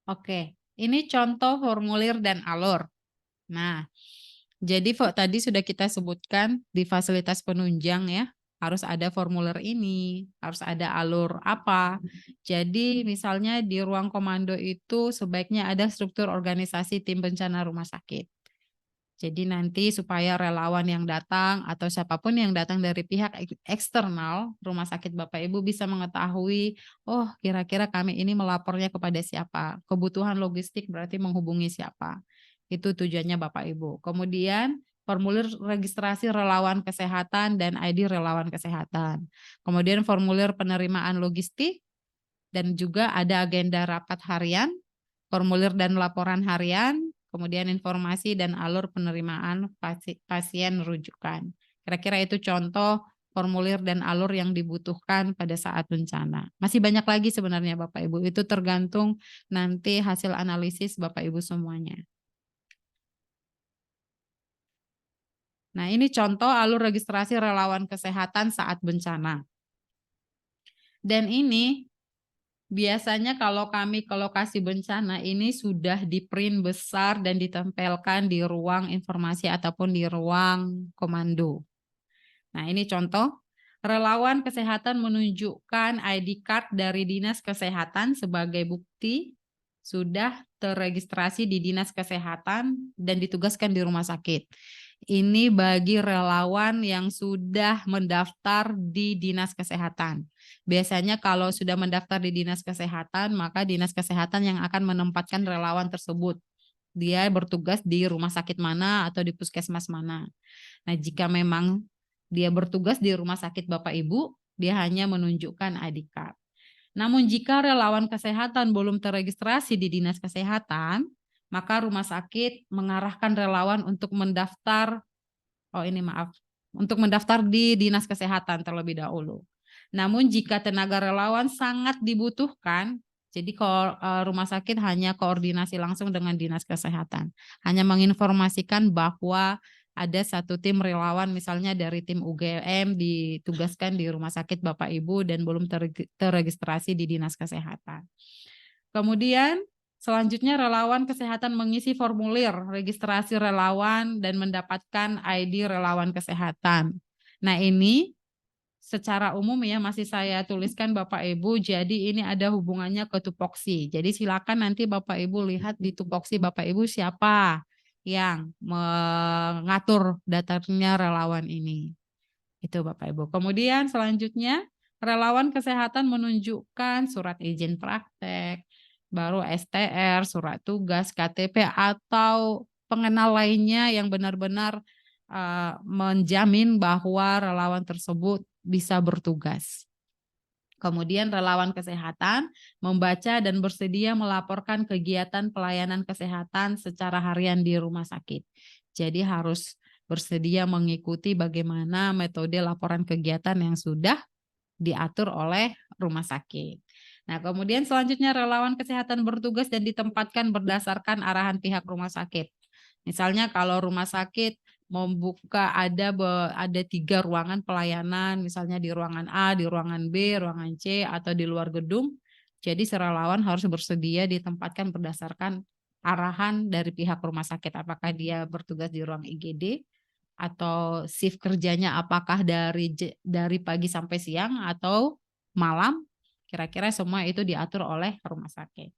Oke, ini contoh formulir dan alur. Nah, jadi tadi sudah kita sebutkan di fasilitas penunjang ya, harus ada formulir ini, harus ada alur apa. Jadi misalnya di ruang komando itu sebaiknya ada struktur organisasi tim bencana rumah sakit. Jadi nanti supaya relawan yang datang atau siapapun yang datang dari pihak eksternal rumah sakit Bapak Ibu bisa mengetahui, oh kira-kira kami ini melapornya kepada siapa. Kebutuhan logistik berarti menghubungi siapa. Itu tujuannya Bapak Ibu. Kemudian formulir registrasi relawan kesehatan dan ID relawan kesehatan. Kemudian formulir penerimaan logistik dan juga ada agenda rapat harian, formulir dan laporan harian, kemudian informasi dan alur penerimaan pasien rujukan. Kira-kira itu contoh formulir dan alur yang dibutuhkan pada saat bencana. Masih banyak lagi sebenarnya Bapak Ibu, itu tergantung nanti hasil analisis Bapak Ibu semuanya. Nah, ini contoh alur registrasi relawan kesehatan saat bencana. Dan ini biasanya kalau kami ke lokasi bencana ini sudah di-print besar dan ditempelkan di ruang informasi ataupun di ruang komando. Nah, ini contoh. Relawan kesehatan menunjukkan ID card dari Dinas Kesehatan sebagai bukti sudah terregistrasi di Dinas Kesehatan dan ditugaskan di rumah sakit. Ini bagi relawan yang sudah mendaftar di Dinas Kesehatan. Biasanya kalau sudah mendaftar di Dinas Kesehatan, maka Dinas Kesehatan yang akan menempatkan relawan tersebut. Dia bertugas di rumah sakit mana atau di puskesmas mana. Nah, jika memang dia bertugas di rumah sakit Bapak Ibu, dia hanya menunjukkan ID card. Namun jika relawan kesehatan belum terregistrasi di Dinas Kesehatan, maka rumah sakit mengarahkan relawan untuk mendaftar, untuk mendaftar di Dinas Kesehatan terlebih dahulu. Namun jika tenaga relawan sangat dibutuhkan, jadi rumah sakit hanya koordinasi langsung dengan Dinas Kesehatan. Hanya menginformasikan bahwa ada satu tim relawan misalnya dari tim UGM ditugaskan di rumah sakit Bapak Ibu dan belum terregistrasi di Dinas Kesehatan. Kemudian Selanjutnya relawan kesehatan mengisi formulir registrasi relawan dan mendapatkan ID relawan kesehatan. Nah ini secara umum ya masih saya tuliskan Bapak Ibu, jadi ini ada hubungannya ke tupoksi. Jadi silakan nanti Bapak Ibu lihat di tupoksi Bapak Ibu siapa yang mengatur datanya relawan ini. Itu Bapak Ibu. Kemudian selanjutnya relawan kesehatan menunjukkan surat izin praktek, baru STR, surat tugas, KTP atau pengenal lainnya yang benar-benar menjamin bahwa relawan tersebut bisa bertugas. Kemudian relawan kesehatan membaca dan bersedia melaporkan kegiatan pelayanan kesehatan secara harian di rumah sakit. Jadi harus bersedia mengikuti bagaimana metode laporan kegiatan yang sudah diatur oleh rumah sakit. Nah, kemudian selanjutnya relawan kesehatan bertugas dan ditempatkan berdasarkan arahan pihak rumah sakit. Misalnya kalau rumah sakit membuka ada 3 ruangan pelayanan, misalnya di ruangan A, di ruangan B, ruangan C, atau di luar gedung. Jadi relawan harus bersedia ditempatkan berdasarkan arahan dari pihak rumah sakit. Apakah dia bertugas di ruang IGD, atau shift kerjanya apakah dari pagi sampai siang atau malam, kira-kira semua itu diatur oleh rumah sakit.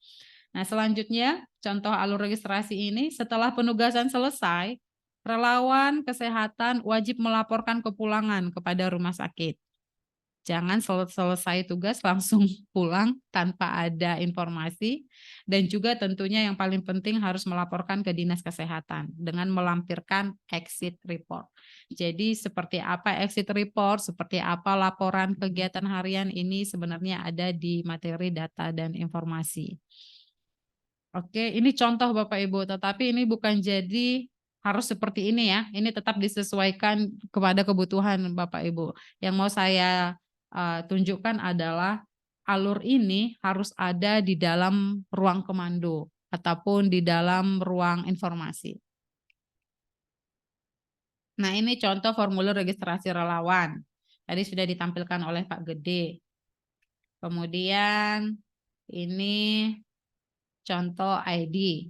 Nah, selanjutnya contoh alur registrasi ini setelah penugasan selesai, relawan kesehatan wajib melaporkan kepulangan kepada rumah sakit. Jangan selesai tugas langsung pulang tanpa ada informasi, dan juga tentunya yang paling penting harus melaporkan ke Dinas Kesehatan dengan melampirkan exit report. Jadi seperti apa exit report, seperti apa laporan kegiatan harian ini sebenarnya ada di materi data dan informasi. Oke, ini contoh Bapak Ibu, tetapi ini bukan jadi harus seperti ini ya. Ini tetap disesuaikan kepada kebutuhan Bapak Ibu. Yang mau saya tunjukkan adalah alur ini harus ada di dalam ruang komando ataupun di dalam ruang informasi. Nah, ini contoh formulir registrasi relawan. Tadi sudah ditampilkan oleh Pak Gede. Kemudian ini contoh ID.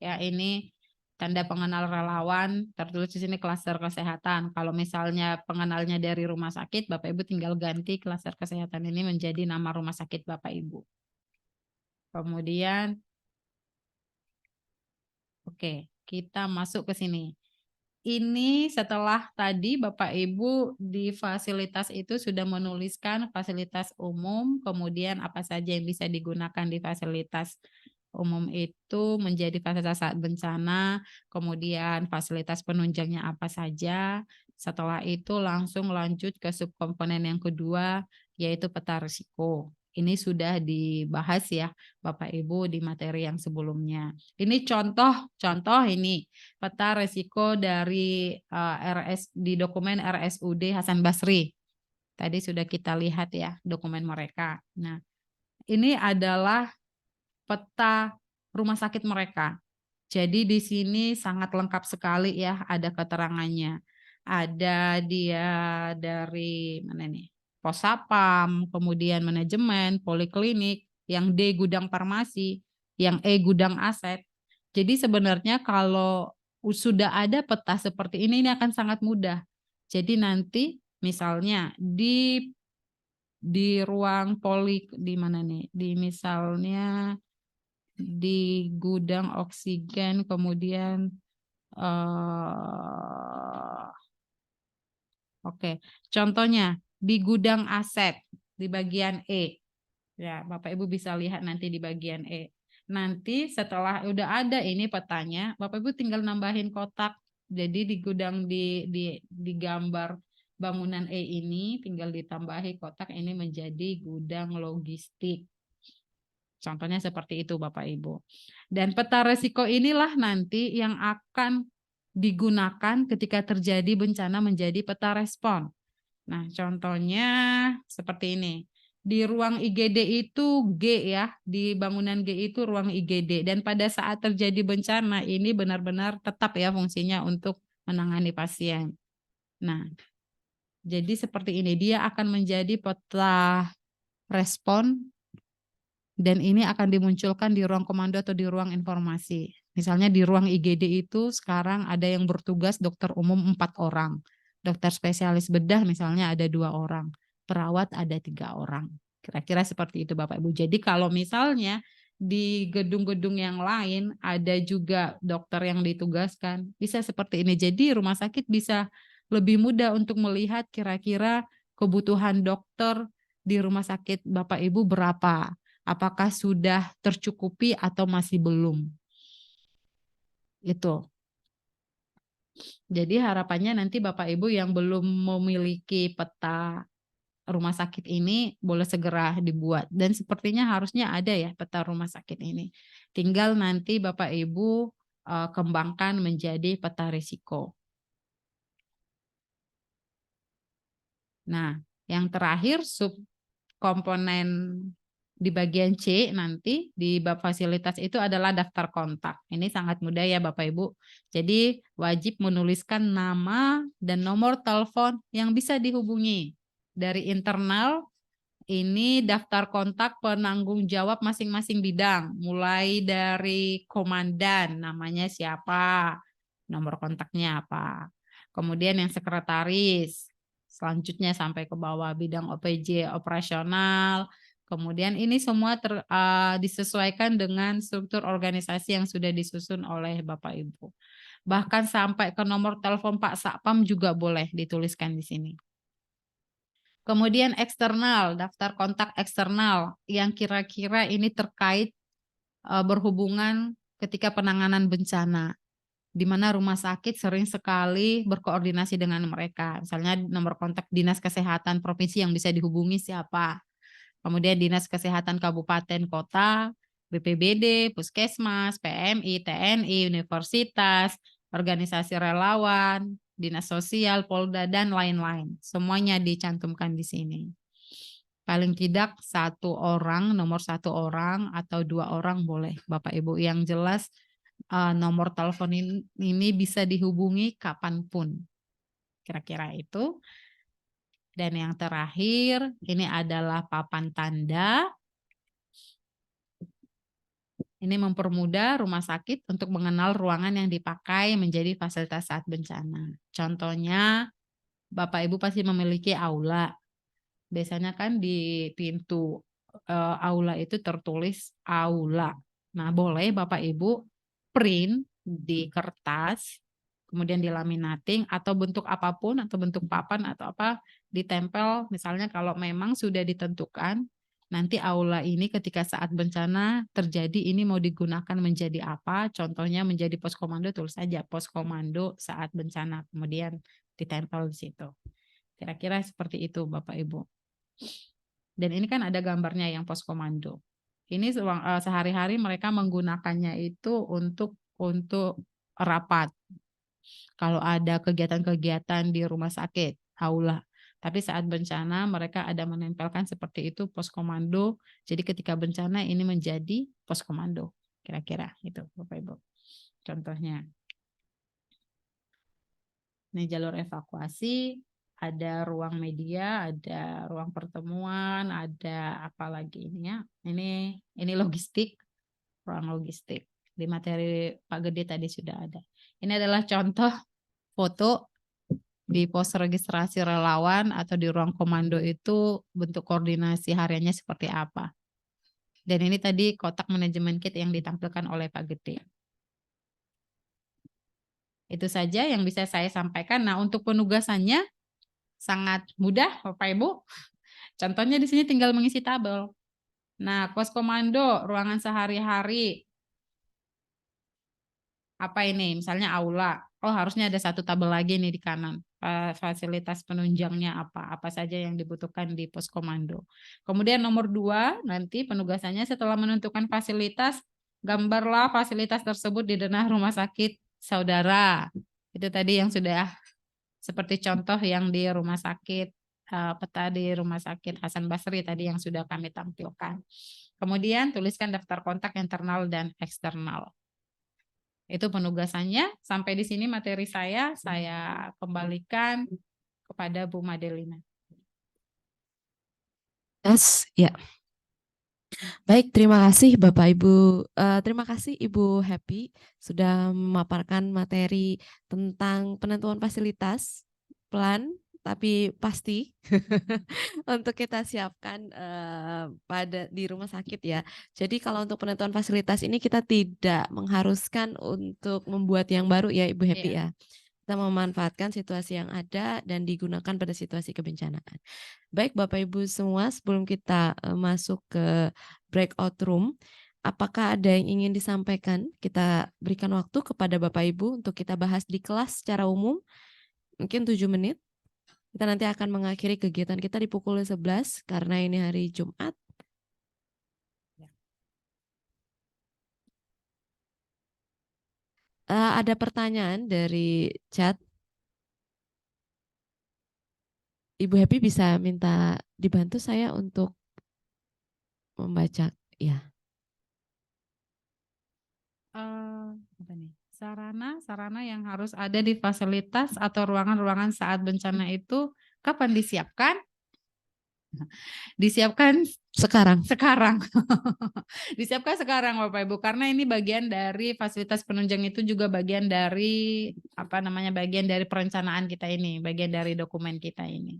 Ya, ini tanda pengenal relawan, tertulis di sini klaster kesehatan. Kalau misalnya pengenalnya dari rumah sakit, Bapak Ibu tinggal ganti klaster kesehatan ini menjadi nama rumah sakit Bapak Ibu. Kemudian, oke, kita masuk ke sini. Ini setelah tadi Bapak Ibu di fasilitas itu sudah menuliskan fasilitas umum, kemudian apa saja yang bisa digunakan di fasilitas umum itu menjadi fasilitas saat bencana, kemudian fasilitas penunjangnya apa saja. Setelah itu langsung lanjut ke subkomponen yang kedua, yaitu peta risiko. Ini sudah dibahas ya Bapak Ibu di materi yang sebelumnya. Ini contoh ini peta risiko dari di dokumen RSUD Hasan Basri. Tadi sudah kita lihat ya dokumen mereka. Nah, ini adalah peta rumah sakit mereka. Jadi di sini sangat lengkap sekali ya, ada keterangannya. Ada dia dari mana nih? Posapam, kemudian manajemen, poliklinik, yang D gudang farmasi, yang E gudang aset. Jadi sebenarnya kalau sudah ada peta seperti ini akan sangat mudah. Jadi nanti misalnya di ruang di mana nih? Di misalnya di gudang oksigen, kemudian oke, contohnya di gudang aset di bagian E. Ya, Bapak Ibu bisa lihat nanti di bagian E. Nanti setelah udah ada ini petanya, Bapak Ibu tinggal nambahin kotak. Jadi di gudang di gambar bangunan E ini tinggal ditambahi kotak ini menjadi gudang logistik. Contohnya seperti itu Bapak Ibu. Dan peta risiko inilah nanti yang akan digunakan ketika terjadi bencana menjadi peta respon. Nah, contohnya seperti ini. Di ruang IGD itu G ya, di bangunan G itu ruang IGD. Dan pada saat terjadi bencana ini benar-benar tetap ya fungsinya untuk menangani pasien. Nah, jadi seperti ini. Dia akan menjadi peta respon Dan ini akan dimunculkan di ruang komando atau di ruang informasi. Misalnya di ruang IGD itu sekarang ada yang bertugas dokter umum 4 orang. Dokter spesialis bedah misalnya ada 2 orang. Perawat ada 3 orang. Kira-kira seperti itu Bapak Ibu. Jadi kalau misalnya di gedung-gedung yang lain ada juga dokter yang ditugaskan, bisa seperti ini. Jadi rumah sakit bisa lebih mudah untuk melihat kira-kira kebutuhan dokter di rumah sakit Bapak Ibu berapa. Apakah sudah tercukupi atau masih belum. Itu. Jadi harapannya nanti Bapak Ibu yang belum memiliki peta rumah sakit ini boleh segera dibuat. Dan sepertinya harusnya ada ya peta rumah sakit ini. Tinggal nanti Bapak Ibu kembangkan menjadi peta risiko. Nah, yang terakhir subkomponen di bagian C nanti di bab fasilitas itu adalah daftar kontak. Ini sangat mudah ya Bapak Ibu. Jadi wajib menuliskan nama dan nomor telepon yang bisa dihubungi. Dari internal ini daftar kontak penanggung jawab masing-masing bidang. Mulai dari komandan, namanya siapa, nomor kontaknya apa. Kemudian yang sekretaris, selanjutnya sampai ke bawah bidang OPJ operasional. Kemudian ini semua disesuaikan dengan struktur organisasi yang sudah disusun oleh Bapak Ibu. Bahkan sampai ke nomor telepon Pak Satpam juga boleh dituliskan di sini. Kemudian eksternal, daftar kontak eksternal yang kira-kira ini terkait berhubungan ketika penanganan bencana, di mana rumah sakit sering sekali berkoordinasi dengan mereka. Misalnya nomor kontak Dinas Kesehatan Provinsi yang bisa dihubungi siapa. Kemudian Dinas Kesehatan Kabupaten Kota, BPBD, Puskesmas, PMI, TNI, Universitas, organisasi relawan, Dinas Sosial, Polda, dan lain-lain. Semuanya dicantumkan di sini. Paling tidak 1 orang, nomor 1 orang atau 2 orang boleh Bapak Ibu. Yang jelas nomor telepon ini bisa dihubungi kapanpun. Kira-kira itu. Dan yang terakhir, ini adalah papan tanda. Ini mempermudah rumah sakit untuk mengenal ruangan yang dipakai menjadi fasilitas saat bencana. Contohnya, Bapak Ibu pasti memiliki aula. Biasanya kan di pintu aula itu tertulis aula. Nah, boleh Bapak Ibu print di kertas, kemudian dilaminating atau bentuk apapun atau bentuk papan atau apa ditempel. Misalnya kalau memang sudah ditentukan nanti aula ini ketika saat bencana terjadi ini mau digunakan menjadi apa, contohnya menjadi pos komando, tulis saja pos komando saat bencana, kemudian ditempel di situ. Kira-kira seperti itu Bapak Ibu. Dan ini kan ada gambarnya yang pos komando. Ini sehari-hari mereka menggunakannya itu untuk rapat. Kalau ada kegiatan-kegiatan di rumah sakit, aula. Tapi saat bencana mereka ada menempelkan seperti itu pos komando. Jadi ketika bencana ini menjadi pos komando. Kira-kira itu Bapak Ibu. Contohnya. Ini jalur evakuasi, ada ruang media, ada ruang pertemuan, ada apa lagi ini ya. Ini logistik, ruang logistik. Di materi Pak Gede tadi sudah ada. Ini adalah contoh foto di pos registrasi relawan atau di ruang komando itu bentuk koordinasi hariannya seperti apa. Dan ini tadi kotak manajemen kit yang ditampilkan oleh Pak Gede. Itu saja yang bisa saya sampaikan. Nah, untuk penugasannya sangat mudah Bapak Ibu. Contohnya di sini tinggal mengisi tabel. Nah, pos komando, ruangan sehari-hari. Apa ini? Misalnya aula. Oh, harusnya ada 1 tabel lagi nih di kanan. Fasilitas penunjangnya apa? Apa saja yang dibutuhkan di pos komando. Kemudian nomor 2, nanti penugasannya setelah menentukan fasilitas, gambarlah fasilitas tersebut di denah rumah sakit saudara. Itu tadi yang sudah seperti contoh yang di rumah sakit, peta di rumah sakit Hasan Basri tadi yang sudah kami tampilkan. Kemudian tuliskan daftar kontak internal dan eksternal. Itu penugasannya. Sampai di sini materi saya kembalikan kepada Bu Madelina. Yes, ya. Baik, terima kasih Bapak Ibu. Terima kasih Ibu Happy sudah memaparkan materi tentang penentuan fasilitas pelan tapi pasti untuk kita siapkan pada di rumah sakit ya. Jadi kalau untuk penentuan fasilitas ini kita tidak mengharuskan untuk membuat yang baru ya Ibu Happy Iya. ya. Kita memanfaatkan situasi yang ada dan digunakan pada situasi kebencanaan. Baik Bapak Ibu semua, sebelum kita masuk ke breakout room, apakah ada yang ingin disampaikan? Kita berikan waktu kepada Bapak Ibu untuk kita bahas di kelas secara umum, mungkin 7 menit. Kita nanti akan mengakhiri kegiatan kita di pukul 11 karena ini hari Jumat. Ada pertanyaan dari chat. Ibu Happy bisa minta dibantu saya untuk membaca, ya. Apa nih? Sarana yang harus ada di fasilitas atau ruangan-ruangan saat bencana itu kapan disiapkan? Disiapkan Sekarang. Disiapkan sekarang Bapak Ibu, karena ini bagian dari fasilitas penunjang, itu juga bagian dari bagian dari perencanaan kita ini, bagian dari dokumen kita ini.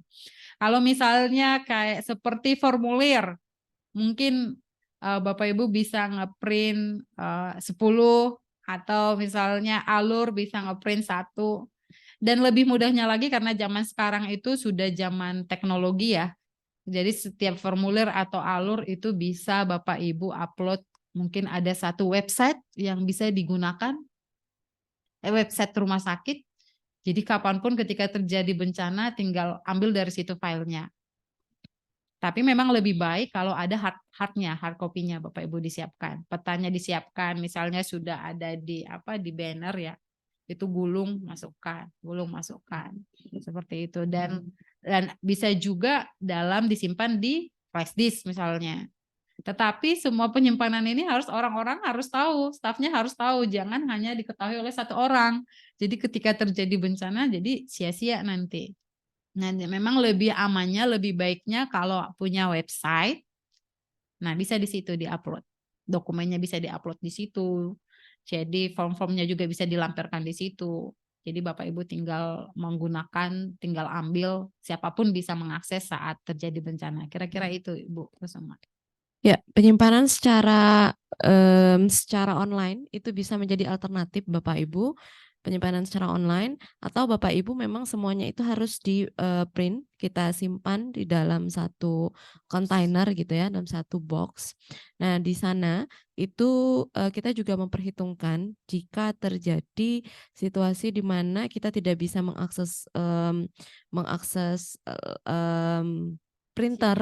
Kalau misalnya kayak seperti formulir, mungkin Bapak Ibu bisa ngeprint 10, atau misalnya alur bisa ngeprint 1. Dan lebih mudahnya lagi karena zaman sekarang itu sudah zaman teknologi ya. Jadi setiap formulir atau alur itu bisa Bapak Ibu upload, mungkin ada satu website yang bisa digunakan, website rumah sakit. Jadi kapanpun ketika terjadi bencana tinggal ambil dari situ filenya. Tapi memang lebih baik kalau ada hard copy-nya Bapak Ibu disiapkan. Petanya disiapkan, misalnya sudah ada di banner ya. Itu gulung masukkan seperti itu. Dan bisa juga disimpan di flash disk misalnya. Tetapi semua penyimpanan ini orang-orang harus tahu, stafnya harus tahu, jangan hanya diketahui oleh satu orang. Jadi ketika terjadi bencana jadi sia-sia nanti. Nah, memang lebih amannya, lebih baiknya kalau punya website. Nah, bisa di situ diupload. Dokumennya bisa diupload di situ. Jadi form-formnya juga bisa dilampirkan di situ. Jadi Bapak Ibu tinggal ambil, siapapun bisa mengakses saat terjadi bencana. Kira-kira itu Ibu Kusuma. Ya, penyimpanan secara online itu bisa menjadi alternatif Bapak Ibu, penyimpanan secara online, atau Bapak Ibu memang semuanya itu harus di print, kita simpan di dalam satu kontainer gitu ya, dalam satu box. Nah, di sana itu kita juga memperhitungkan jika terjadi situasi di mana kita tidak bisa mengakses printer,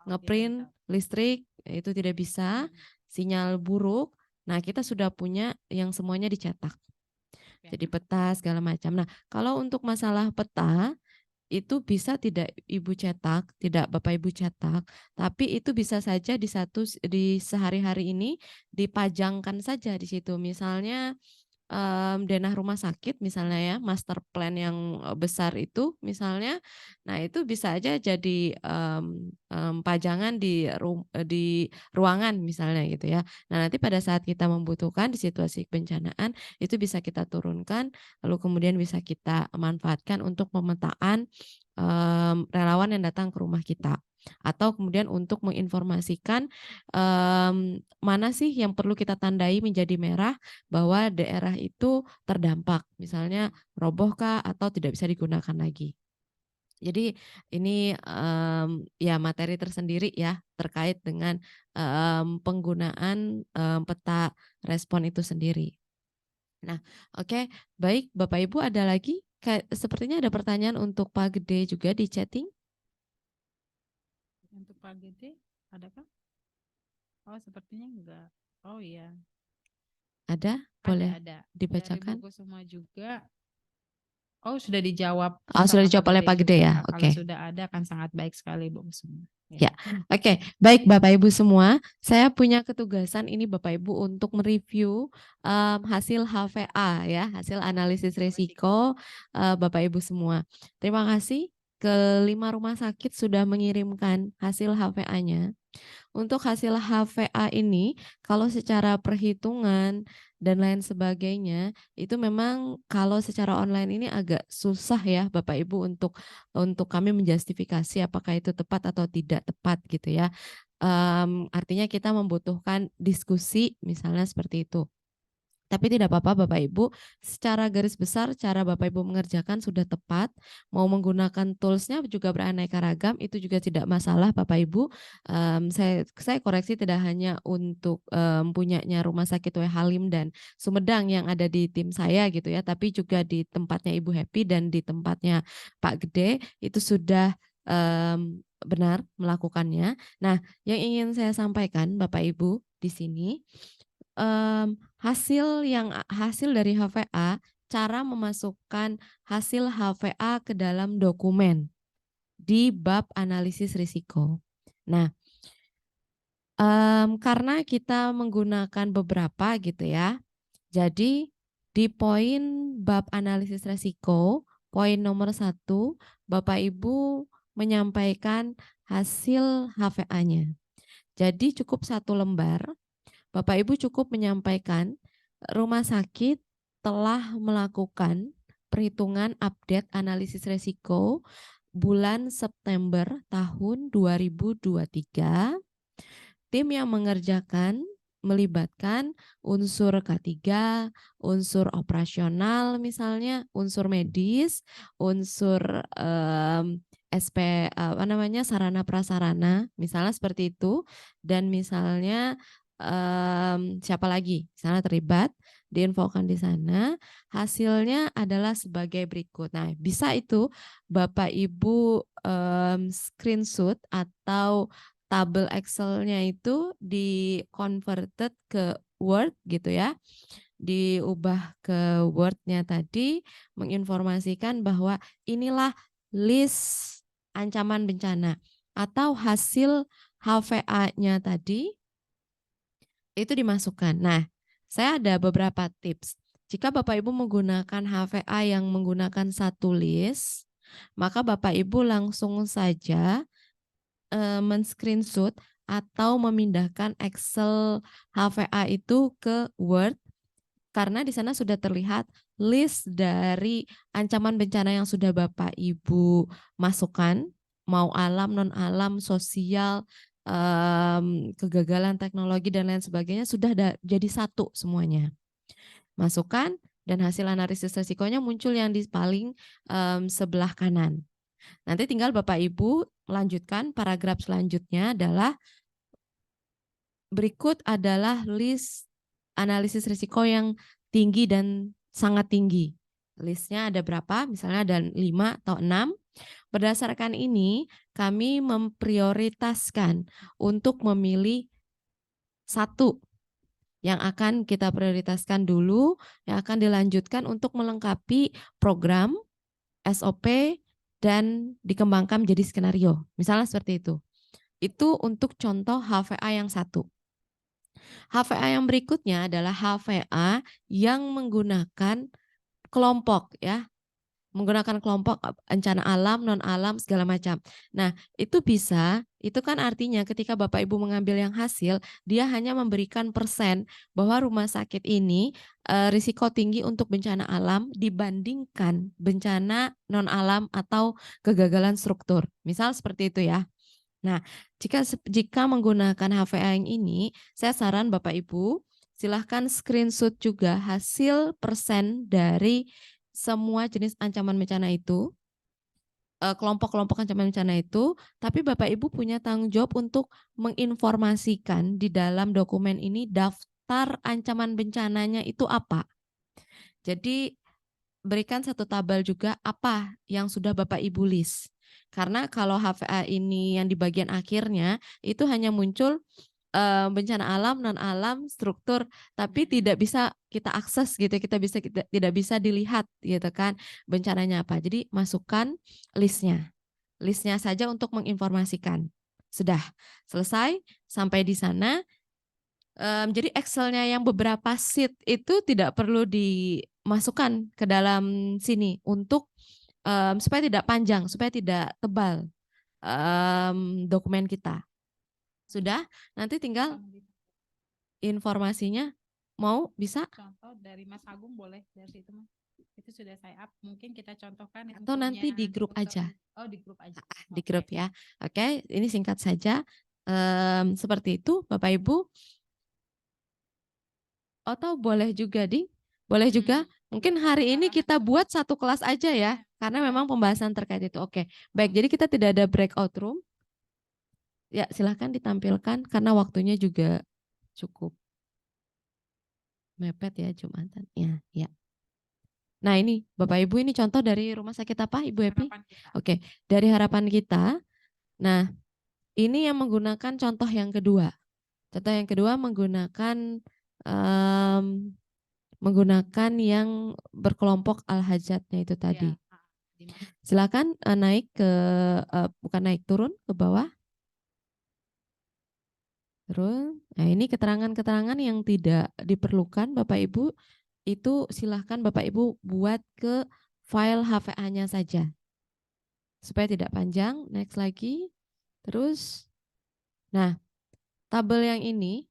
ngeprint, listrik itu tidak bisa, sinyal buruk. Nah, kita sudah punya yang semuanya dicetak. Jadi peta segala macam. Nah, kalau untuk masalah peta itu bisa tidak Ibu cetak, tidak Bapak Ibu cetak, tapi itu bisa saja di sehari-hari ini dipajangkan saja di situ. Misalnya denah rumah sakit misalnya ya, master plan yang besar itu misalnya, nah itu bisa aja jadi pajangan di ruangan misalnya gitu ya. Nah nanti pada saat kita membutuhkan di situasi kebencanaan itu bisa kita turunkan, lalu kemudian bisa kita manfaatkan untuk pemetaan relawan yang datang ke rumah kita. Atau kemudian untuk menginformasikan mana sih yang perlu kita tandai menjadi merah bahwa daerah itu terdampak, misalnya robohkah atau tidak bisa digunakan lagi. Jadi ini ya materi tersendiri ya terkait dengan penggunaan peta respon itu sendiri. Nah, oke, baik Bapak Ibu, ada lagi? Sepertinya ada pertanyaan untuk Pak Gede juga di chatting. Untuk Pak Gede, adakah? Oh, sepertinya enggak. Oh iya. Ada? Boleh ada. dibacakan? Dari buku semua juga. Oh, sudah dijawab. Oh, sudah dijawab oleh Pak Gede ya. Oke. Kalau sudah ada akan sangat baik sekali Bu semua. Ya, oke. Baik Bapak Ibu semua, saya punya ketugasan ini Bapak Ibu untuk mereview hasil HVA ya, hasil analisis risiko Bapak Ibu semua. Terima kasih ke 5 rumah sakit sudah mengirimkan hasil HVA-nya. Untuk hasil HVA ini, kalau secara perhitungan dan lain sebagainya, itu memang kalau secara online ini agak susah ya Bapak Ibu untuk kami menjustifikasi apakah itu tepat atau tidak tepat gitu ya. Artinya kita membutuhkan diskusi misalnya seperti itu. Tapi tidak apa-apa Bapak Ibu, secara garis besar cara Bapak Ibu mengerjakan sudah tepat, mau menggunakan toolsnya juga beraneka ragam, itu juga tidak masalah Bapak Ibu. Saya koreksi tidak hanya untuk punyanya Rumah Sakit W Halim dan Sumedang yang ada di tim saya gitu ya, tapi juga di tempatnya Ibu Happy dan di tempatnya Pak Gede itu sudah benar melakukannya. Nah, yang ingin saya sampaikan Bapak Ibu di sini, hasil dari HVA, cara memasukkan hasil HVA ke dalam dokumen di bab analisis risiko. Nah, karena kita menggunakan beberapa gitu ya, jadi di poin bab analisis risiko, poin nomor 1, Bapak Ibu menyampaikan hasil HVA-nya. Jadi cukup 1 lembar. Bapak Ibu cukup menyampaikan rumah sakit telah melakukan perhitungan update analisis risiko bulan September tahun 2023. Tim yang mengerjakan melibatkan unsur K3, unsur operasional misalnya, unsur medis, unsur sarana prasarana, misalnya seperti itu, dan misalnya siapa lagi misalnya terlibat, diinfokan di sana, hasilnya adalah sebagai berikut. Nah, bisa itu Bapak Ibu screenshot atau tabel Excel-nya itu di-converted ke Word gitu ya, diubah ke Word-nya tadi, menginformasikan bahwa inilah list ancaman bencana atau hasil HVA-nya tadi itu dimasukkan. Nah, saya ada beberapa tips. Jika Bapak Ibu menggunakan HVA yang menggunakan satu list, maka Bapak Ibu langsung saja men-screenshot atau memindahkan Excel HVA itu ke Word, karena di sana sudah terlihat list dari ancaman bencana yang sudah Bapak Ibu masukkan, mau alam, non alam, sosial, kegagalan teknologi dan lain sebagainya, sudah jadi satu semuanya. Masukkan dan hasil analisis risikonya muncul yang di paling sebelah kanan. Nanti tinggal Bapak Ibu melanjutkan paragraf selanjutnya adalah berikut adalah list analisis risiko yang tinggi dan sangat tinggi. Listnya ada berapa? Misalnya ada 5 atau 6. Berdasarkan ini, kami memprioritaskan untuk memilih satu yang akan kita prioritaskan dulu, yang akan dilanjutkan untuk melengkapi program, SOP, dan dikembangkan menjadi skenario. Misalnya seperti itu. Itu untuk contoh HVA yang satu. HVA yang berikutnya adalah HVA yang menggunakan kelompok ya. Menggunakan kelompok bencana alam, non alam, segala macam. Nah, itu bisa, itu kan artinya ketika Bapak Ibu mengambil yang hasil, dia hanya memberikan persen bahwa rumah sakit ini risiko tinggi untuk bencana alam dibandingkan bencana non alam atau kegagalan struktur. Misal seperti itu ya. Nah, jika menggunakan HVA yang ini, saya saran Bapak Ibu silahkan screenshot juga hasil persen dari semua jenis ancaman bencana itu, kelompok-kelompok ancaman bencana itu, tapi Bapak Ibu punya tanggung jawab untuk menginformasikan di dalam dokumen ini daftar ancaman bencananya itu apa. Jadi berikan satu tabel juga apa yang sudah Bapak Ibu list. Karena kalau HVA ini yang di bagian akhirnya itu hanya muncul bencana alam, non alam, struktur, tapi tidak bisa kita akses gitu, tidak bisa dilihat gitu kan bencananya apa. Jadi masukkan listnya saja untuk menginformasikan. Sudah selesai sampai di sana. Jadi Excel-nya yang beberapa sheet itu tidak perlu dimasukkan ke dalam sini untuk supaya tidak panjang, supaya tidak tebal dokumen kita. Sudah, nanti tinggal informasinya mau bisa Contoh dari Mas Agung boleh dari situ Mas. Itu sudah saya up. Mungkin kita contohkan yang atau nanti di grup Dr. aja. Oh, di grup aja. Di Oke. grup ya. Oke, ini singkat saja. Seperti itu Bapak Ibu. Atau boleh juga boleh juga. Mungkin hari ini kita buat satu kelas aja ya, karena memang pembahasan terkait itu. Oke, baik. Jadi kita tidak ada breakout room. Ya, silahkan ditampilkan karena waktunya juga cukup mepet ya Jumatan. Ya, ya. Nah ini Bapak Ibu, ini contoh dari rumah sakit apa Ibu Epi? Harapan kita. Oke, dari harapan kita. Nah, ini yang menggunakan contoh yang kedua. Contoh yang kedua menggunakan yang berkelompok al-hajatnya itu tadi. Ya, di mana? Silakan naik ke bukan naik, turun ke bawah. Terus, nah ini keterangan-keterangan yang tidak diperlukan Bapak Ibu itu silahkan Bapak Ibu buat ke file HVA-nya saja. Supaya tidak panjang, next lagi. Terus, nah tabel yang ini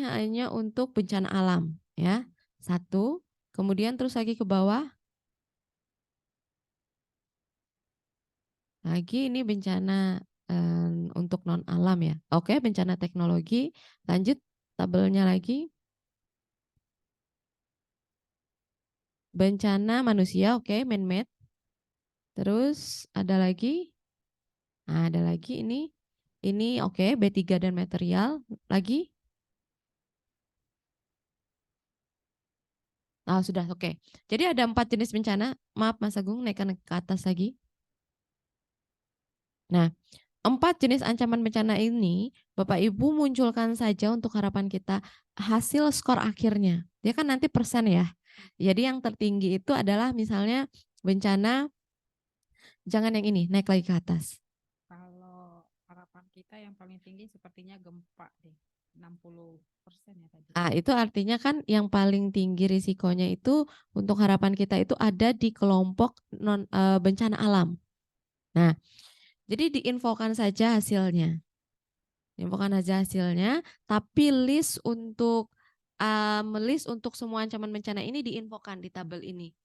hanya untuk bencana alam ya. Satu, kemudian terus lagi ke bawah. Lagi ini bencana untuk non alam ya. Oke, bencana teknologi. Lanjut tabelnya lagi. Bencana manusia, oke, man-made. Terus ada lagi. Nah, ada lagi ini. Ini oke, B3 dan material. Lagi. Oh, sudah, oke. Jadi ada 4 jenis bencana. Maaf Mas Agung, naikkan ke atas lagi. Nah, 4 jenis ancaman bencana ini Bapak Ibu munculkan saja untuk harapan kita hasil skor akhirnya. Dia kan nanti persen ya. Jadi yang tertinggi itu adalah misalnya bencana, jangan yang ini, naik lagi ke atas. Kalau harapan kita yang paling tinggi sepertinya gempa deh. 60% ya tadi. Itu artinya kan yang paling tinggi risikonya itu untuk harapan kita itu ada di kelompok bencana alam. Nah, jadi diinfokan saja hasilnya. Infokan aja hasilnya, tapi list untuk semua ancaman bencana ini diinfokan di tabel ini.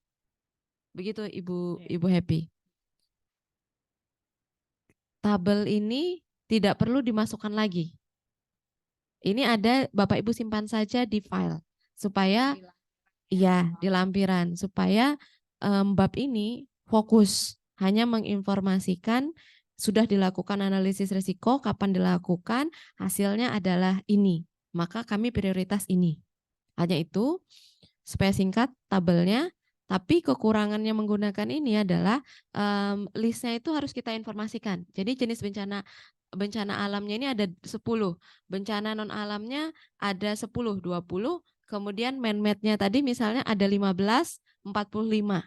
Begitu Ibu Happy. Tabel ini tidak perlu dimasukkan lagi. Ini ada Bapak Ibu simpan saja di file supaya di lampiran supaya bab ini fokus hanya menginformasikan sudah dilakukan analisis risiko, kapan dilakukan, hasilnya adalah ini. Maka kami prioritas ini. Hanya itu, supaya singkat tabelnya, tapi kekurangannya menggunakan ini adalah listnya itu harus kita informasikan. Jadi jenis bencana alamnya ini ada 10, bencana non alamnya ada 10, 20, kemudian man-made-nya tadi misalnya ada 15, 45.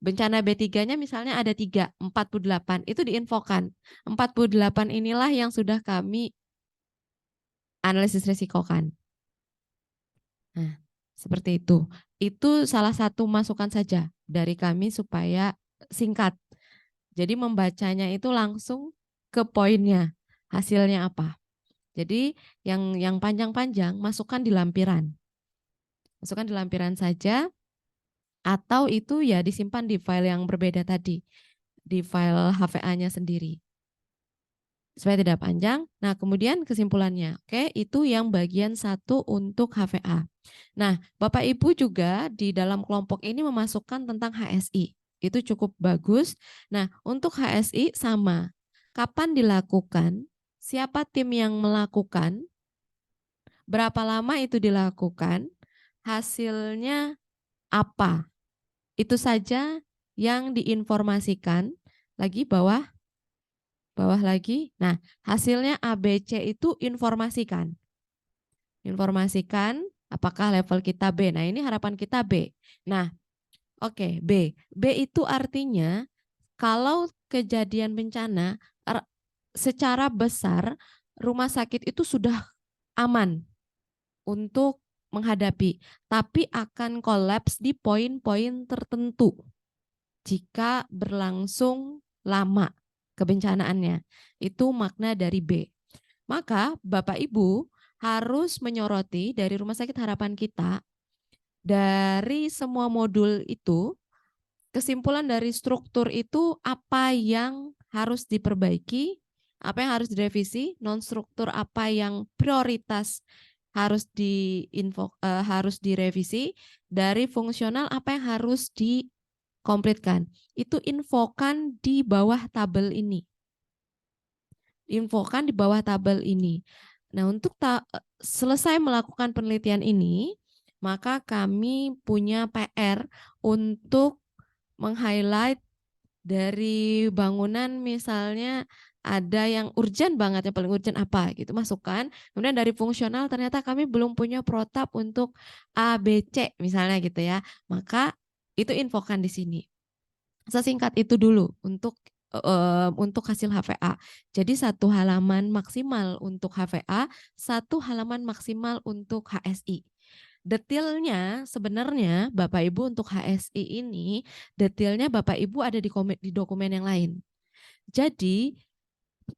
Bencana B3-nya misalnya ada 3, 48. Itu diinfokan. 48 inilah yang sudah kami analisis risikokan. Nah, seperti itu. Itu salah satu masukan saja dari kami supaya singkat. Jadi membacanya itu langsung ke poinnya. Hasilnya apa? Jadi yang panjang-panjang masukkan di lampiran. Masukkan di lampiran saja. Atau itu ya disimpan di file yang berbeda tadi, di file HVA-nya sendiri. Supaya tidak panjang. Nah, kemudian kesimpulannya, oke, itu yang bagian 1 untuk HVA. Nah, Bapak Ibu juga di dalam kelompok ini memasukkan tentang HSI. Itu cukup bagus. Nah, untuk HSI sama. Kapan dilakukan? Siapa tim yang melakukan? Berapa lama itu dilakukan? Hasilnya apa? Itu saja yang diinformasikan. Lagi bawah lagi. Nah, hasilnya ABC itu informasikan. Informasikan apakah level kita B. Nah, ini harapan kita B. Nah, oke, B. B itu artinya kalau kejadian bencana secara besar rumah sakit itu sudah aman untuk menghadapi, tapi akan kolaps di poin-poin tertentu jika berlangsung lama kebencanaannya. Itu makna dari B. Maka Bapak Ibu harus menyoroti dari Rumah Sakit Harapan kita, dari semua modul itu, kesimpulan dari struktur itu apa yang harus diperbaiki, apa yang harus direvisi, non-struktur apa yang prioritas harus harus direvisi, dari fungsional apa yang harus dikomplitkan. Itu infokan di bawah tabel ini. Infokan di bawah tabel ini. Nah, untuk selesai melakukan penelitian ini, maka kami punya PR untuk meng-highlight dari bangunan, misalnya ada yang urgent banget, yang paling urgent apa gitu, masukkan. Kemudian dari fungsional ternyata kami belum punya protap untuk A, B, C misalnya gitu ya. Maka itu infokan di sini. Sesingkat itu dulu untuk hasil HVA. Jadi 1 halaman maksimal untuk HVA, 1 halaman maksimal untuk HSI. Detailnya sebenarnya Bapak Ibu untuk HSI ini, detailnya Bapak Ibu ada di dokumen yang lain. Jadi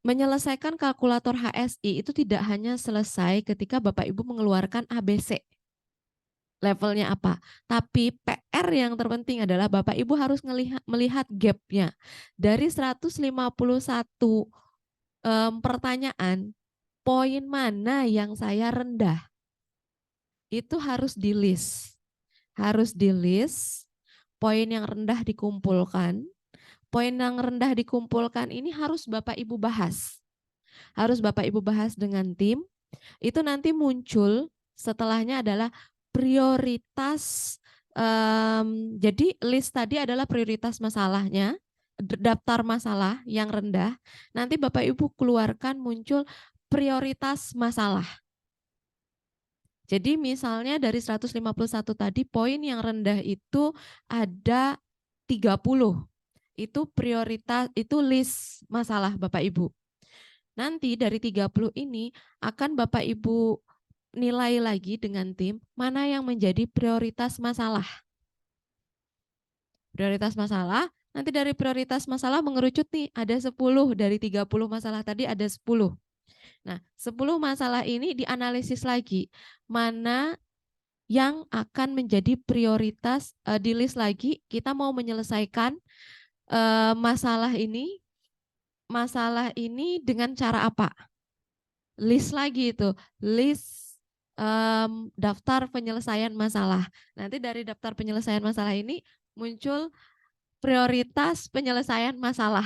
menyelesaikan kalkulator HSI itu tidak hanya selesai ketika Bapak Ibu mengeluarkan ABC. Levelnya apa? Tapi PR yang terpenting adalah Bapak Ibu harus melihat gap-nya. Dari 151 pertanyaan, poin mana yang saya rendah? Itu harus di-list. Harus di-list, poin yang rendah dikumpulkan. Poin yang rendah dikumpulkan ini harus Bapak Ibu bahas. Harus Bapak Ibu bahas dengan tim. Itu nanti muncul setelahnya adalah prioritas. Jadi list tadi adalah prioritas masalahnya, daftar masalah yang rendah. Nanti Bapak Ibu keluarkan muncul prioritas masalah. Jadi misalnya dari 151 tadi, poin yang rendah itu ada 30. Itu prioritas, itu list masalah Bapak Ibu. Nanti dari 30 ini akan Bapak Ibu nilai lagi dengan tim mana yang menjadi prioritas masalah. Prioritas masalah, nanti dari prioritas masalah mengerucut nih, ada 10 dari 30 masalah tadi ada 10. Nah, 10 masalah ini dianalisis lagi, mana yang akan menjadi prioritas, di list lagi, kita mau menyelesaikan masalah ini dengan cara apa? List lagi itu, list daftar penyelesaian masalah. Nanti dari daftar penyelesaian masalah ini muncul prioritas penyelesaian masalah.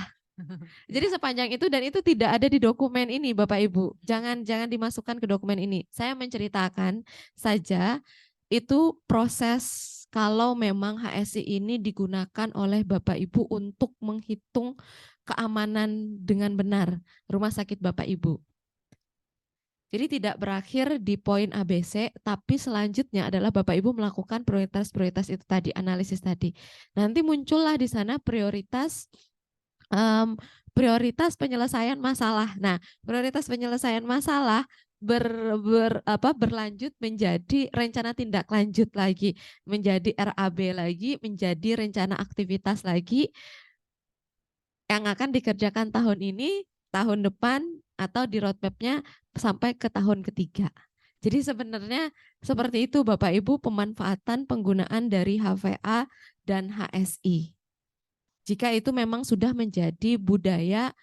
Jadi sepanjang itu, dan itu tidak ada di dokumen ini Bapak Ibu. Jangan dimasukkan ke dokumen ini. Saya menceritakan saja itu proses kalau memang HSI ini digunakan oleh Bapak Ibu untuk menghitung keamanan dengan benar rumah sakit Bapak Ibu. Jadi tidak berakhir di poin ABC, tapi selanjutnya adalah Bapak Ibu melakukan prioritas-prioritas itu tadi, analisis tadi. Nanti muncullah di sana prioritas penyelesaian masalah. Nah, prioritas penyelesaian masalah berlanjut menjadi rencana tindak lanjut lagi, menjadi RAB lagi, menjadi rencana aktivitas lagi yang akan dikerjakan tahun ini, tahun depan, atau di roadmap-nya sampai ke tahun ketiga. Jadi sebenarnya seperti itu Bapak Ibu pemanfaatan penggunaan dari HVA dan HSI. Jika itu memang sudah menjadi budaya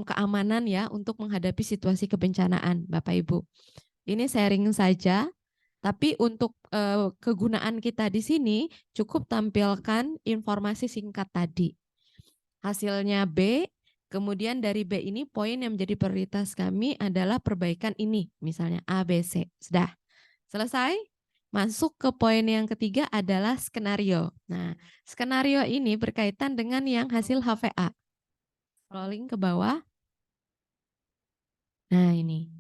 keamanan ya untuk menghadapi situasi kebencanaan Bapak Ibu. Ini sharing saja, tapi untuk kegunaan kita di sini cukup tampilkan informasi singkat tadi. Hasilnya B, kemudian dari B ini poin yang menjadi prioritas kami adalah perbaikan ini, misalnya A, B, C. Sudah selesai? Masuk ke poin yang ketiga adalah skenario. Nah, skenario ini berkaitan dengan yang hasil HVA. Scrolling ke bawah. Nah, ini.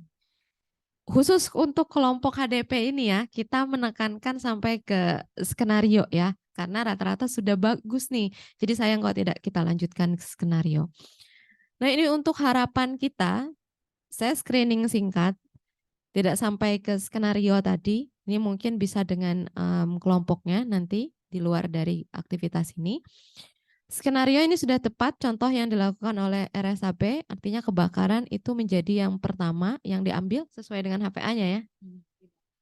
Khusus untuk kelompok HDP ini ya, kita menekankan sampai ke skenario ya, karena rata-rata sudah bagus nih. Jadi sayang kalau tidak kita lanjutkan ke skenario. Nah, ini untuk harapan kita, saya screening singkat, tidak sampai ke skenario tadi. Ini mungkin bisa dengan kelompoknya nanti di luar dari aktivitas ini. Skenario ini sudah tepat contoh yang dilakukan oleh RSAP, artinya kebakaran itu menjadi yang pertama yang diambil sesuai dengan HPA-nya ya.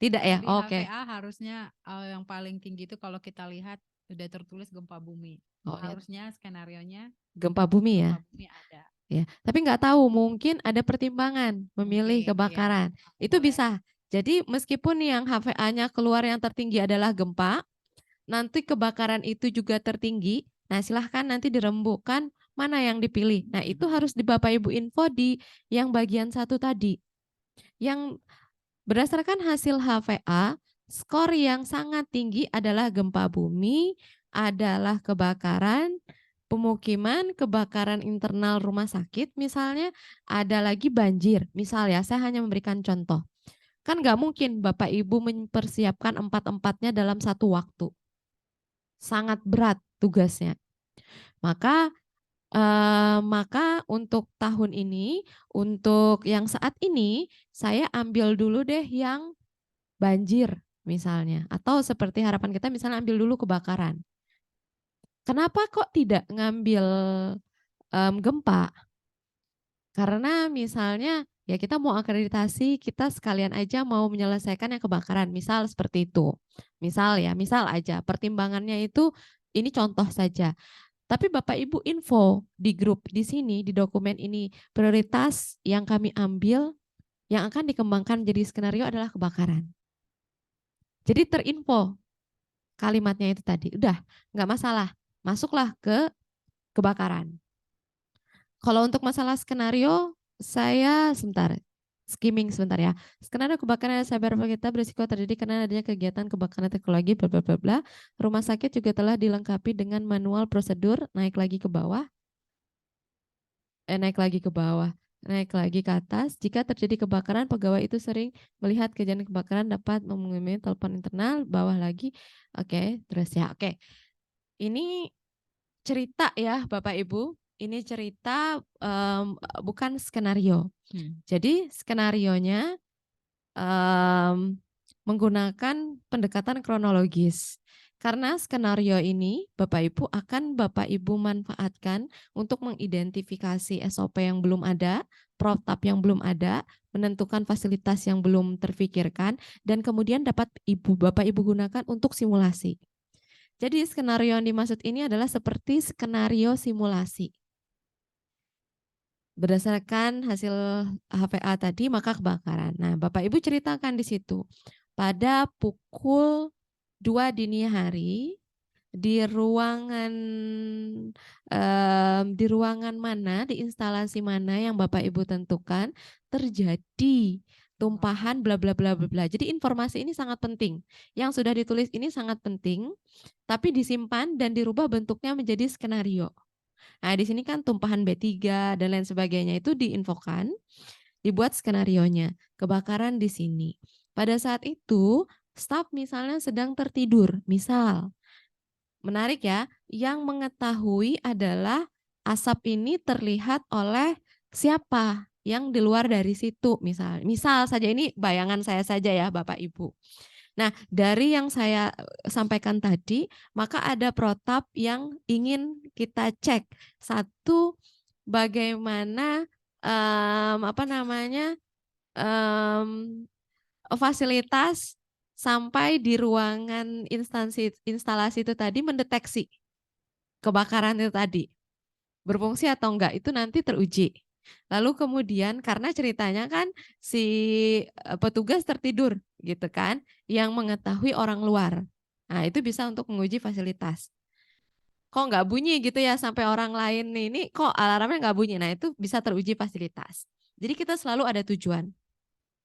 Tidak ya? Di Oke. HVA harusnya yang paling tinggi itu kalau kita lihat sudah tertulis gempa bumi. Oh, ya. Harusnya skenarionya Gempa bumi ya. gempa bumi ada. Ya, tapi nggak tahu, mungkin ada pertimbangan memilih Mungkin, kebakaran. ya. Itu Boleh. bisa. Jadi meskipun yang HVA-nya keluar yang tertinggi adalah gempa, nanti kebakaran itu juga tertinggi. Nah, silahkan nanti dirembukan mana yang dipilih. Nah, itu harus di Bapak Ibu info di yang bagian satu tadi. Yang berdasarkan hasil HVA, skor yang sangat tinggi adalah gempa bumi, adalah kebakaran, pemukiman, kebakaran internal rumah sakit misalnya, ada lagi banjir. Misal ya, saya hanya memberikan contoh. Kan nggak mungkin Bapak Ibu mempersiapkan empat-empatnya dalam satu waktu. Sangat berat tugasnya. Maka untuk tahun ini, untuk yang saat ini, saya ambil dulu deh yang banjir misalnya. Atau seperti harapan kita misalnya ambil dulu kebakaran. Kenapa kok tidak ngambil gempa? Karena misalnya ya kita mau akreditasi, kita sekalian aja mau menyelesaikan yang kebakaran. Misal seperti itu. Misal ya, misal aja. Pertimbangannya itu ini contoh saja. Tapi Bapak Ibu info di grup di sini, di dokumen ini, prioritas yang kami ambil yang akan dikembangkan jadi skenario adalah kebakaran. Jadi terinfo kalimatnya itu tadi. Udah, nggak masalah. Masuklah ke kebakaran. Kalau untuk masalah skenario, saya skimming sebentar ya. Skenario kebakaran cyber kita berisiko terjadi karena adanya kegiatan kebakaran teknologi bla bla bla bla. Rumah sakit juga telah dilengkapi dengan manual prosedur, naik lagi ke bawah. Naik lagi ke bawah. Naik lagi ke atas. Jika terjadi kebakaran, pegawai itu sering melihat kejadian kebakaran dapat menghubungi telepon internal, bawah lagi. Oke, terus ya. Oke. Ini cerita ya Bapak Ibu. Ini cerita bukan skenario. Jadi skenarionya menggunakan pendekatan kronologis. Karena skenario ini Bapak Ibu akan Bapak Ibu manfaatkan untuk mengidentifikasi SOP yang belum ada, protap yang belum ada, menentukan fasilitas yang belum terfikirkan, dan kemudian dapat Bapak Ibu gunakan untuk simulasi. Jadi skenario yang dimaksud ini adalah seperti skenario simulasi. Berdasarkan hasil HPA tadi, maka kebakaran. Nah, Bapak Ibu ceritakan di situ. Pada pukul 2 dini hari, di ruangan mana, di instalasi mana yang Bapak Ibu tentukan, terjadi tumpahan bla bla bla bla bla. Jadi informasi ini sangat penting. Yang sudah ditulis ini sangat penting, tapi disimpan dan dirubah bentuknya menjadi skenario. Nah, di sini kan tumpahan B3 dan lain sebagainya itu diinfokan, dibuat skenarionya. Kebakaran di sini. Pada saat itu, staf misalnya sedang tertidur, misal. Menarik ya, yang mengetahui adalah asap ini terlihat oleh siapa yang di luar dari situ, misal saja, ini bayangan saya saja ya Bapak Ibu. Nah, dari yang saya sampaikan tadi, maka ada protap yang ingin kita cek. Satu, bagaimana fasilitas sampai di ruangan instalasi itu tadi mendeteksi kebakaran itu tadi. Berfungsi atau enggak, itu nanti teruji. Lalu kemudian karena ceritanya kan si petugas tertidur gitu kan, yang mengetahui orang luar. Nah, itu bisa untuk menguji fasilitas. Kok nggak bunyi gitu ya sampai orang lain ini kok alarmnya nggak bunyi. Nah, itu bisa teruji fasilitas. Jadi kita selalu ada tujuan.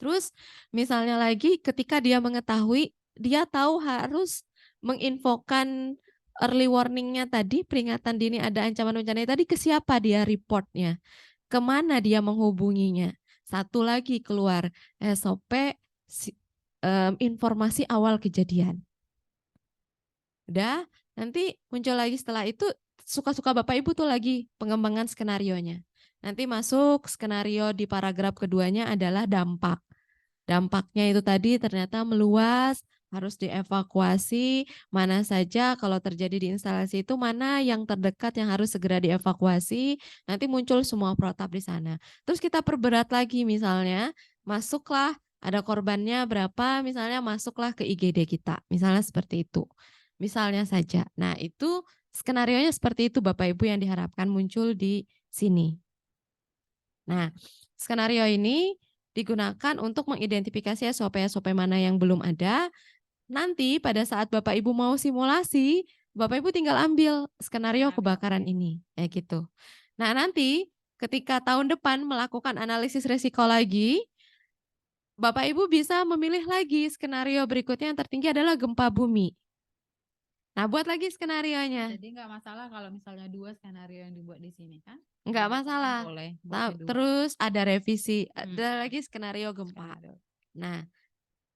Terus misalnya lagi ketika dia mengetahui, dia tahu harus menginfokan early warning-nya tadi, peringatan dini ada ancaman bencana tadi, ke siapa dia reportnya, kemana dia menghubunginya. Satu lagi keluar SOP informasi awal kejadian. Udah, nanti muncul lagi setelah itu suka-suka Bapak Ibu tuh lagi pengembangan skenarionya. Nanti masuk skenario di paragraf keduanya adalah dampak. Dampaknya itu tadi ternyata meluas, harus dievakuasi mana saja kalau terjadi di instalasi itu, mana yang terdekat yang harus segera dievakuasi. Nanti muncul semua protap di sana. Terus kita perberat lagi, misalnya masuklah, ada korbannya berapa, misalnya masuklah ke IGD kita, misalnya seperti itu. Misalnya saja. Nah, itu skenarionya seperti itu Bapak Ibu yang diharapkan muncul di sini. Nah, skenario ini digunakan untuk mengidentifikasi SOP-SOP mana yang belum ada. Nanti pada saat Bapak Ibu mau simulasi, Bapak Ibu tinggal ambil skenario kebakaran ini, kayak gitu. Nah, nanti ketika tahun depan melakukan analisis risiko lagi, Bapak Ibu bisa memilih lagi skenario berikutnya yang tertinggi adalah gempa bumi. Nah, buat lagi skenarionya. Jadi nggak masalah kalau misalnya 2 skenario yang dibuat di sini kan? Enggak masalah. Boleh. Terus ada revisi, ada lagi skenario gempa. Nah,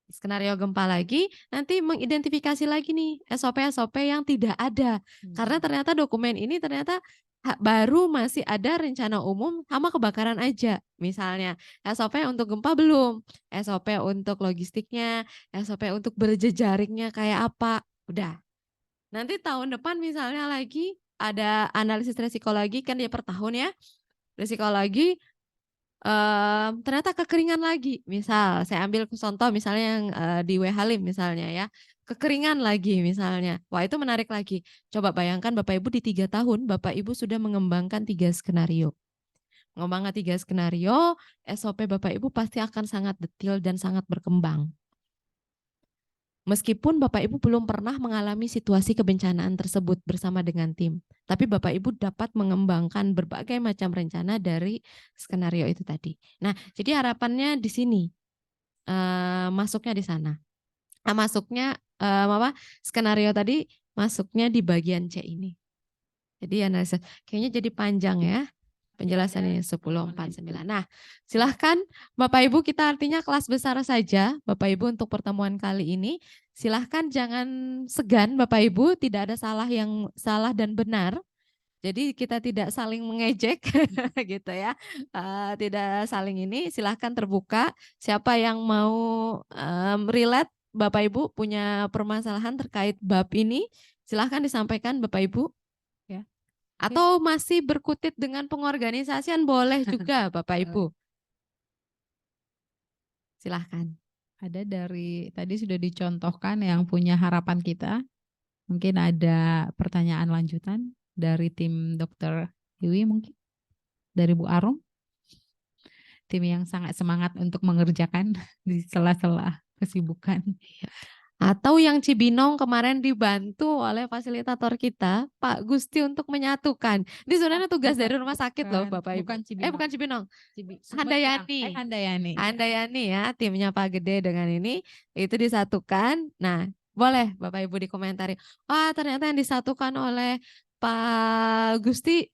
skenario gempa lagi, nanti mengidentifikasi lagi nih SOP-SOP yang tidak ada. Karena ternyata dokumen ini ternyata baru masih ada rencana umum sama kebakaran aja. Misalnya SOP untuk gempa belum, SOP untuk logistiknya, SOP untuk berjejaringnya kayak apa, udah. Nanti tahun depan misalnya lagi ada analisis risiko lagi, kan dia per tahun ya, risiko lagi, ternyata kekeringan lagi. Misal saya ambil contoh misalnya yang di W Halim misalnya ya, kekeringan lagi misalnya. Wah, itu menarik lagi. Coba bayangkan Bapak Ibu di 3 tahun Bapak Ibu sudah mengembangkan 3 skenario. Mengembangkan 3 skenario, SOP Bapak Ibu pasti akan sangat detail dan sangat berkembang. Meskipun Bapak Ibu belum pernah mengalami situasi kebencanaan tersebut bersama dengan tim, tapi Bapak Ibu dapat mengembangkan berbagai macam rencana dari skenario itu tadi. Nah, jadi harapannya di sini masuknya di sana. Nah, masuknya skenario tadi masuknya di bagian C ini. Jadi analisa kayaknya jadi panjang ya penjelasannya 10:49. Nah, silahkan Bapak Ibu, kita artinya kelas besar saja Bapak Ibu untuk pertemuan kali ini. Silahkan jangan segan Bapak Ibu, tidak ada yang salah dan benar. Jadi kita tidak saling mengejek gitu ya. Tidak saling ini, silahkan terbuka. Siapa yang mau relate Bapak Ibu punya permasalahan terkait bab ini, silahkan disampaikan Bapak Ibu. Atau masih berkutit dengan pengorganisasian boleh juga Bapak Ibu. Silahkan. Ada dari tadi sudah dicontohkan yang punya harapan kita. Mungkin ada pertanyaan lanjutan dari tim Dr. Dewi mungkin. Dari Bu Arum. Tim yang sangat semangat untuk mengerjakan di sela-sela kesibukan. Atau yang Cibinong kemarin dibantu oleh fasilitator kita, Pak Gusti, untuk menyatukan. Ini sebenarnya tugas dari rumah sakit loh Bapak Ibu. Bukan Cibinong. Handayani. Handayani ya, timnya Pak Gede dengan ini, itu disatukan. Nah, boleh Bapak Ibu dikomentari. Wah, ternyata yang disatukan oleh Pak Gusti,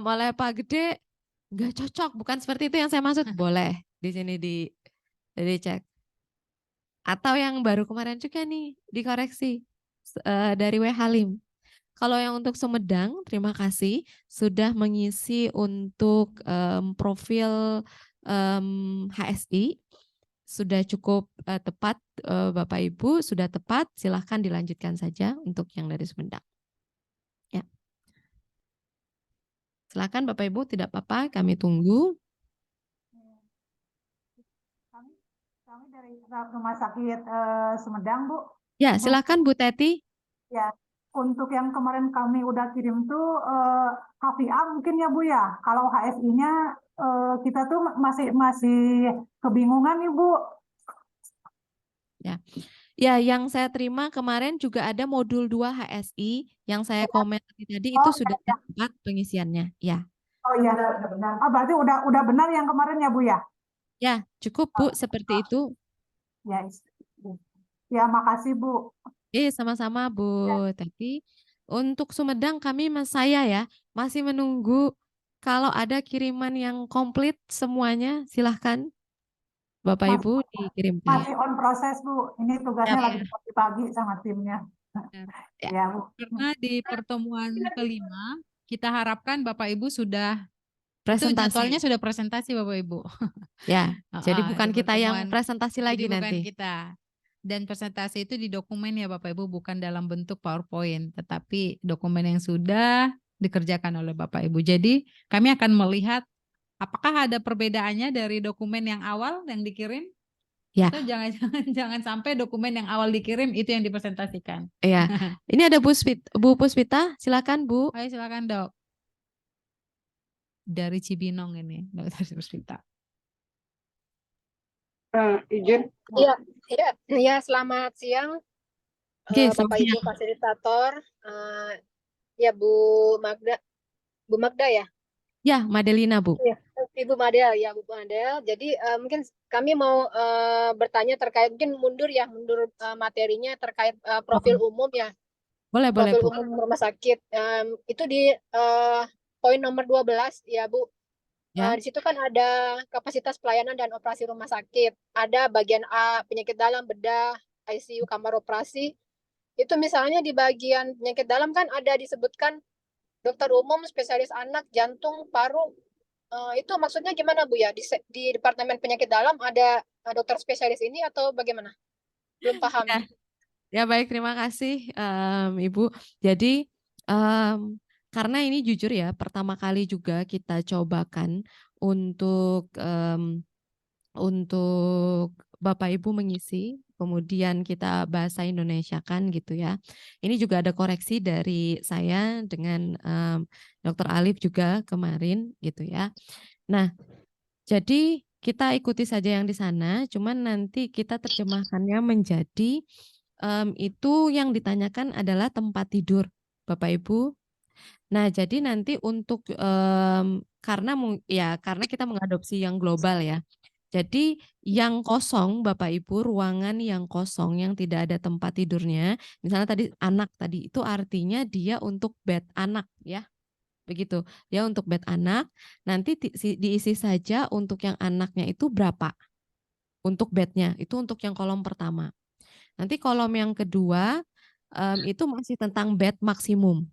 oleh Pak Gede, nggak cocok. Bukan seperti itu yang saya maksud. Boleh di sini dicek. Atau yang baru kemarin juga nih dikoreksi dari W Halim. Kalau yang untuk Sumedang, terima kasih sudah mengisi untuk profil HSI. Sudah cukup tepat Bapak Ibu, sudah tepat. Silahkan dilanjutkan saja untuk yang dari Sumedang. Ya. Silahkan Bapak Ibu, tidak apa-apa, kami tunggu. Kami dari Rumah Sakit Sumedang, Bu. Ya, silakan Bu Teti. Ya, untuk yang kemarin kami udah kirim tuh HVA mungkin ya Bu ya. Kalau HSI-nya kita tuh masih kebingungan nih Bu. Ya. Ya, yang saya terima kemarin juga ada modul 2 HSI yang saya komen tadi itu sudah tepat pengisiannya. Ya. Oh iya, udah benar. Oh, berarti udah benar yang kemarin ya Bu ya? Ya, cukup Bu, seperti itu. Ya, ya makasih Bu. Sama-sama Bu Teti. Untuk Sumedang saya ya masih menunggu kalau ada kiriman yang komplit semuanya, silahkan Bapak Ibu dikirimkan. Masih on proses Bu. Ini tugasnya lagi pagi-pagi sama timnya. Ya Bu. Karena di pertemuan kelima kita harapkan Bapak Ibu sudah presentasi. Itu jadwalnya sudah presentasi Bapak Ibu. Ya, jadi bukan kita yang presentasi lagi bukan nanti. Kita. Dan presentasi itu di dokumen ya Bapak Ibu, bukan dalam bentuk PowerPoint, tetapi dokumen yang sudah dikerjakan oleh Bapak Ibu. Jadi kami akan melihat apakah ada perbedaannya dari dokumen yang awal yang dikirim. Ya. Atau jangan sampai dokumen yang awal dikirim itu yang dipresentasikan. Ya, ini ada Bu Puspita, silakan Bu. Ayo silakan Dok. Dari Cibinong ini, Dr. Puspita. Izin. Iya, selamat siang Oke, Bapak Ibu fasilitator, ya Bu Magda ya. Ya, Madelina Bu. Iya, Ibu Madel ya Bu Madel. Jadi mungkin kami mau bertanya terkait mungkin mundur materinya terkait profil umum ya. Boleh Profil Bu. umum rumah sakit. Itu di poin nomor 12 ya Bu. Ya. Di situ kan ada kapasitas pelayanan dan operasi rumah sakit. Ada bagian A, penyakit dalam, bedah, ICU, kamar operasi. Itu misalnya di bagian penyakit dalam kan ada disebutkan dokter umum, spesialis anak, jantung, paru. Itu maksudnya gimana Bu ya? Di Departemen Penyakit Dalam ada dokter spesialis ini atau bagaimana? Belum paham. Ya baik, terima kasih Ibu. Jadi karena ini jujur ya, pertama kali juga kita cobakan untuk Bapak Ibu mengisi, kemudian kita bahasa Indonesia kan gitu ya. Ini juga ada koreksi dari saya dengan Dr. Alif juga kemarin gitu ya. Nah, jadi kita ikuti saja yang di sana, cuman nanti kita terjemahkannya menjadi itu yang ditanyakan adalah tempat tidur Bapak Ibu. Nah, jadi nanti untuk karena kita mengadopsi yang global ya. Jadi yang kosong Bapak Ibu, ruangan yang kosong yang tidak ada tempat tidurnya, misalnya tadi anak tadi itu artinya dia untuk bed anak ya. Begitu. Dia untuk bed anak, nanti diisi saja untuk yang anaknya itu berapa. Untuk bednya, itu untuk yang kolom pertama. Nanti kolom yang kedua itu masih tentang bed maksimum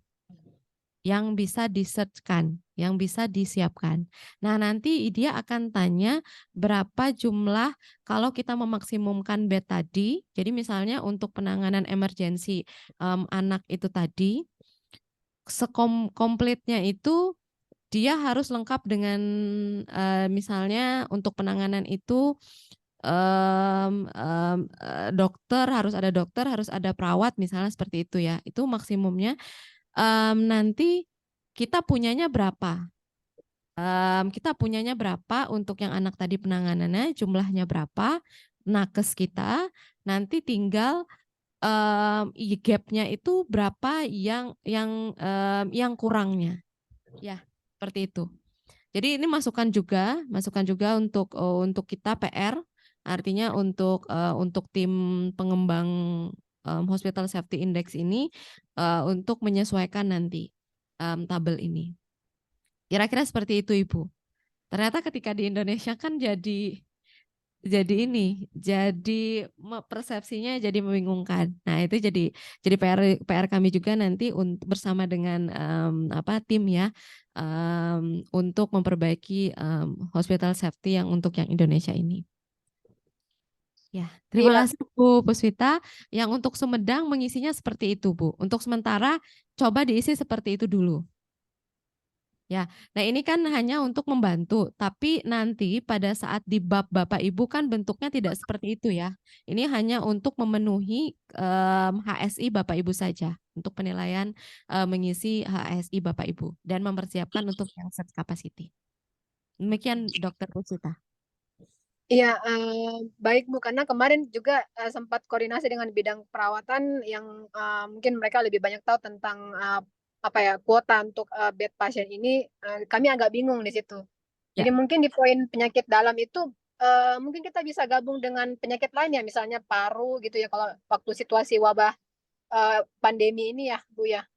yang bisa di-search-kan, yang bisa disiapkan. Nah, nanti dia akan tanya berapa jumlah kalau kita memaksimumkan bed tadi. Jadi misalnya untuk penanganan emergensi anak itu tadi, komplitnya itu dia harus lengkap dengan misalnya untuk penanganan itu dokter, harus ada perawat misalnya seperti itu ya. Itu maksimumnya. Nanti kita punyanya berapa? Kita punyanya berapa untuk yang anak tadi penanganannya, jumlahnya berapa, nakes kita, nanti tinggal gapnya itu berapa yang kurangnya, ya seperti itu. Jadi ini masukan juga untuk kita PR, artinya untuk tim pengembang Hospital Safety Index ini untuk menyesuaikan nanti tabel ini. Kira-kira seperti itu Ibu. Ternyata ketika di Indonesia kan jadi persepsinya jadi membingungkan. Nah itu jadi PR kami juga nanti bersama dengan tim ya untuk memperbaiki hospital safety yang untuk yang Indonesia ini. Ya, terima kasih Bu Puspita. Yang untuk Sumedang mengisinya seperti itu Bu. Untuk sementara coba diisi seperti itu dulu. Ya, nah ini kan hanya untuk membantu, tapi nanti pada saat di bab Bapak Ibu kan bentuknya tidak seperti itu ya. Ini hanya untuk memenuhi HSI Bapak Ibu saja, untuk penilaian mengisi HSI Bapak Ibu dan mempersiapkan untuk yang set capacity. Demikian Dokter Puspita. Iya, baik Bu, karena kemarin juga sempat koordinasi dengan bidang perawatan yang mungkin mereka lebih banyak tahu tentang kuota untuk bed pasien ini. Kami agak bingung di situ. Jadi mungkin di poin penyakit dalam itu mungkin kita bisa gabung dengan penyakit lain ya, misalnya paru gitu ya, kalau waktu situasi wabah pandemi ini ya Bu ya.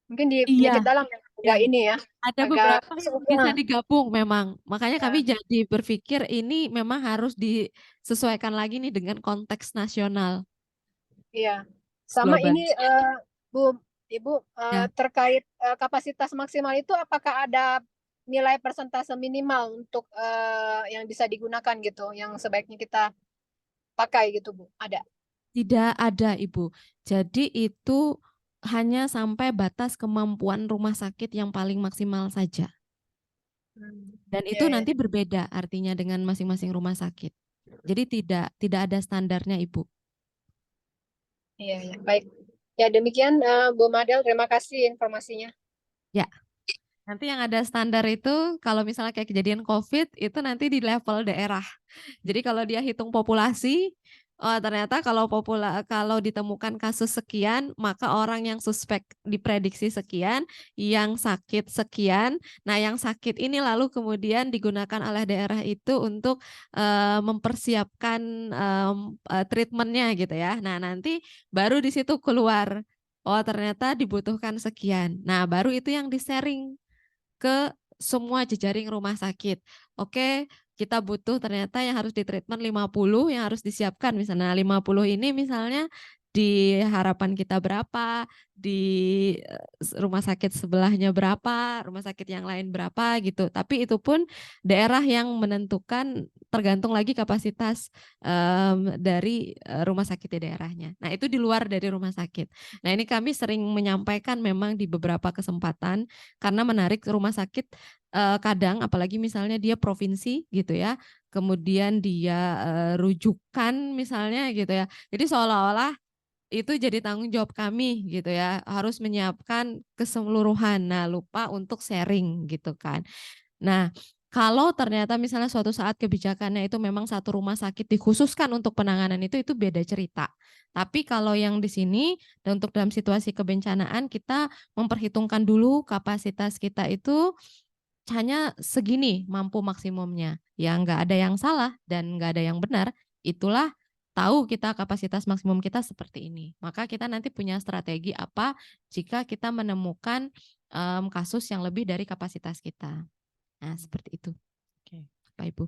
Mungkin di penyakit dalam yang ini ya. Ada beberapa yang bisa digabung memang. Makanya kami jadi berpikir ini memang harus disesuaikan lagi nih dengan konteks nasional. Iya. Sama global. Ini Ibu terkait kapasitas maksimal itu apakah ada nilai persentase minimal untuk yang bisa digunakan gitu, yang sebaiknya kita pakai gitu Bu? Ada? Tidak ada, Ibu. Jadi itu hanya sampai batas kemampuan rumah sakit yang paling maksimal saja. Dan itu Ya, ya. nanti berbeda artinya dengan masing-masing rumah sakit. Jadi tidak ada standarnya, Ibu. Iya, ya. Baik. Ya, demikian Bu Madel, terima kasih informasinya. Ya. Nanti yang ada standar itu kalau misalnya kayak kejadian COVID itu nanti di level daerah. Jadi kalau dia hitung populasi, oh ternyata kalau ditemukan kasus sekian, maka orang yang suspek diprediksi sekian, yang sakit sekian. Nah, yang sakit ini lalu kemudian digunakan oleh daerah itu untuk mempersiapkan treatmentnya gitu ya. Nah, nanti baru di situ keluar, oh ternyata dibutuhkan sekian. Nah, baru itu yang di-sharing ke semua jejaring rumah sakit. Oke, kita butuh ternyata yang harus ditreatment 50, yang harus disiapkan misalnya 50 ini misalnya di harapan kita berapa, di rumah sakit sebelahnya berapa, rumah sakit yang lain berapa gitu. Tapi itu pun daerah yang menentukan tergantung lagi kapasitas dari rumah sakit di daerahnya. Nah, itu di luar dari rumah sakit. Nah, ini kami sering menyampaikan memang di beberapa kesempatan karena menarik rumah sakit kadang apalagi misalnya dia provinsi gitu ya, kemudian dia rujukan misalnya gitu ya. Jadi seolah-olah itu jadi tanggung jawab kami gitu ya, harus menyiapkan keseluruhan. Nah, lupa untuk sharing gitu kan. Nah, kalau ternyata misalnya suatu saat kebijakannya itu memang satu rumah sakit dikhususkan untuk penanganan itu beda cerita. Tapi kalau yang di sini dan untuk dalam situasi kebencanaan kita memperhitungkan dulu kapasitas kita itu hanya segini mampu maksimumnya. Ya nggak ada yang salah dan nggak ada yang benar. Itulah tahu kita kapasitas maksimum kita seperti ini. Maka kita nanti punya strategi apa jika kita menemukan kasus yang lebih dari kapasitas kita. Nah, seperti itu. Oke. Pak Ibu.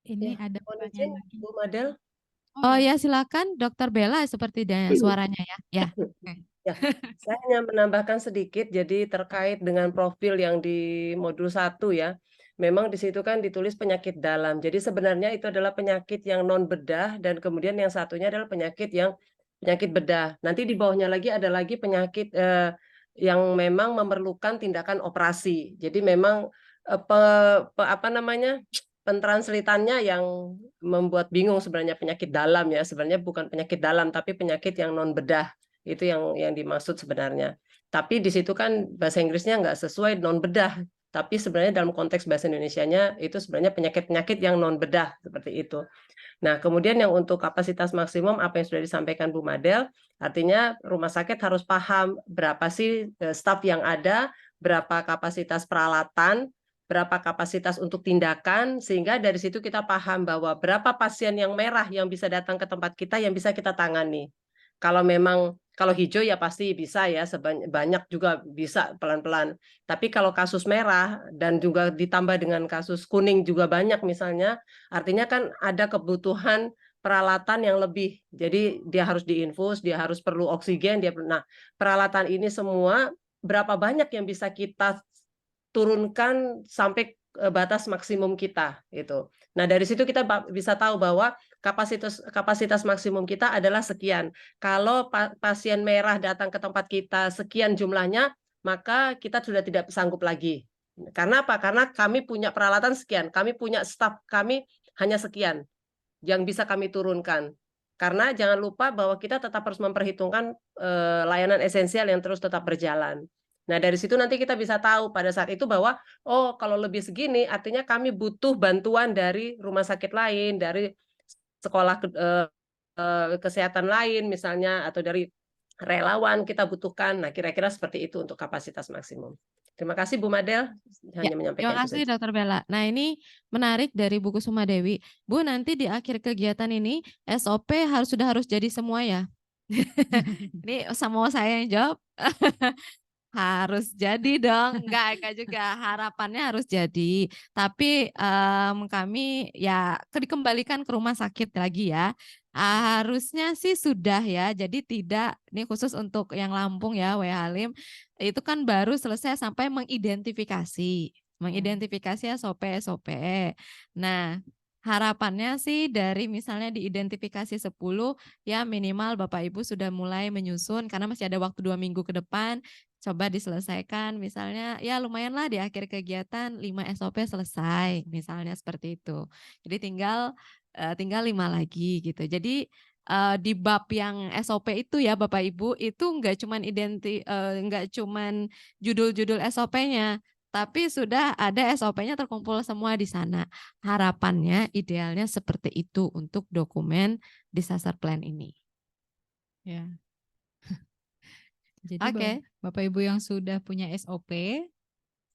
Ini Ya, ada Mohon pertanyaan izin, lagi. Bu Madel. Oh ya, silakan Dokter Bella seperti suaranya ya. Ya. Ya, saya hanya menambahkan sedikit, jadi terkait dengan profil yang di modul 1 ya. Memang di situ kan ditulis penyakit dalam. Jadi sebenarnya itu adalah penyakit yang non bedah dan kemudian yang satunya adalah penyakit yang penyakit bedah. Nanti di bawahnya lagi ada lagi penyakit yang memang memerlukan tindakan operasi. Jadi memang apa namanya? Pentranslitannya yang membuat bingung sebenarnya penyakit dalam ya. Sebenarnya bukan penyakit dalam tapi penyakit yang non bedah. Itu yang dimaksud sebenarnya. Tapi di situ kan bahasa Inggrisnya nggak sesuai non bedah. Tapi sebenarnya dalam konteks bahasa Indonesianya itu sebenarnya penyakit-penyakit yang non bedah seperti itu. Nah, kemudian yang untuk kapasitas maksimum apa yang sudah disampaikan Bu Madel, artinya rumah sakit harus paham berapa sih staf yang ada, berapa kapasitas peralatan, berapa kapasitas untuk tindakan, sehingga dari situ kita paham bahwa berapa pasien yang merah yang bisa datang ke tempat kita yang bisa kita tangani. Kalau hijau ya pasti bisa ya, banyak juga bisa pelan-pelan. Tapi kalau kasus merah dan juga ditambah dengan kasus kuning juga banyak misalnya, artinya kan ada kebutuhan peralatan yang lebih. Jadi dia harus diinfus, dia harus perlu oksigen, nah peralatan ini semua berapa banyak yang bisa kita turunkan sampai batas maksimum kita gitu. Nah, dari situ kita bisa tahu bahwa kapasitas maksimum kita adalah sekian. Kalau pasien merah datang ke tempat kita sekian jumlahnya, maka kita sudah tidak sanggup lagi. Karena apa? Karena kami punya peralatan sekian, kami punya staf kami hanya sekian yang bisa kami turunkan. Karena jangan lupa bahwa kita tetap harus memperhitungkan layanan esensial yang terus tetap berjalan. Nah, dari situ nanti kita bisa tahu pada saat itu bahwa, oh kalau lebih segini artinya kami butuh bantuan dari rumah sakit lain, dari sekolah kesehatan lain misalnya, atau dari relawan kita butuhkan. Nah, kira-kira seperti itu untuk kapasitas maksimum. Terima kasih Bu Madel, hanya menyampaikan Terima kasih Dokter Bella. Nah, ini menarik dari buku Sumadewi. Bu, nanti di akhir kegiatan ini SOP sudah harus jadi semua ya. Ini sama saya yang jawab. Harus jadi dong, enggak juga, harapannya harus jadi. Tapi kami ya dikembalikan ke rumah sakit lagi ya. Harusnya sih sudah ya, jadi tidak, ini khusus untuk yang Lampung ya, W Halim, itu kan baru selesai sampai mengidentifikasi SOP. Nah, harapannya sih dari misalnya diidentifikasi 10 ya minimal Bapak Ibu sudah mulai menyusun karena masih ada waktu 2 minggu ke depan. Coba diselesaikan misalnya ya lumayan lah di akhir kegiatan 5 SOP selesai misalnya seperti itu. Jadi tinggal 5 lagi gitu. Jadi di bab yang SOP itu ya Bapak Ibu itu enggak cuman judul-judul SOP-nya tapi sudah ada SOP-nya terkumpul semua di sana. Harapannya idealnya seperti itu untuk dokumen disaster plan ini. Ya. Jadi Oke. Bapak Ibu yang sudah punya SOP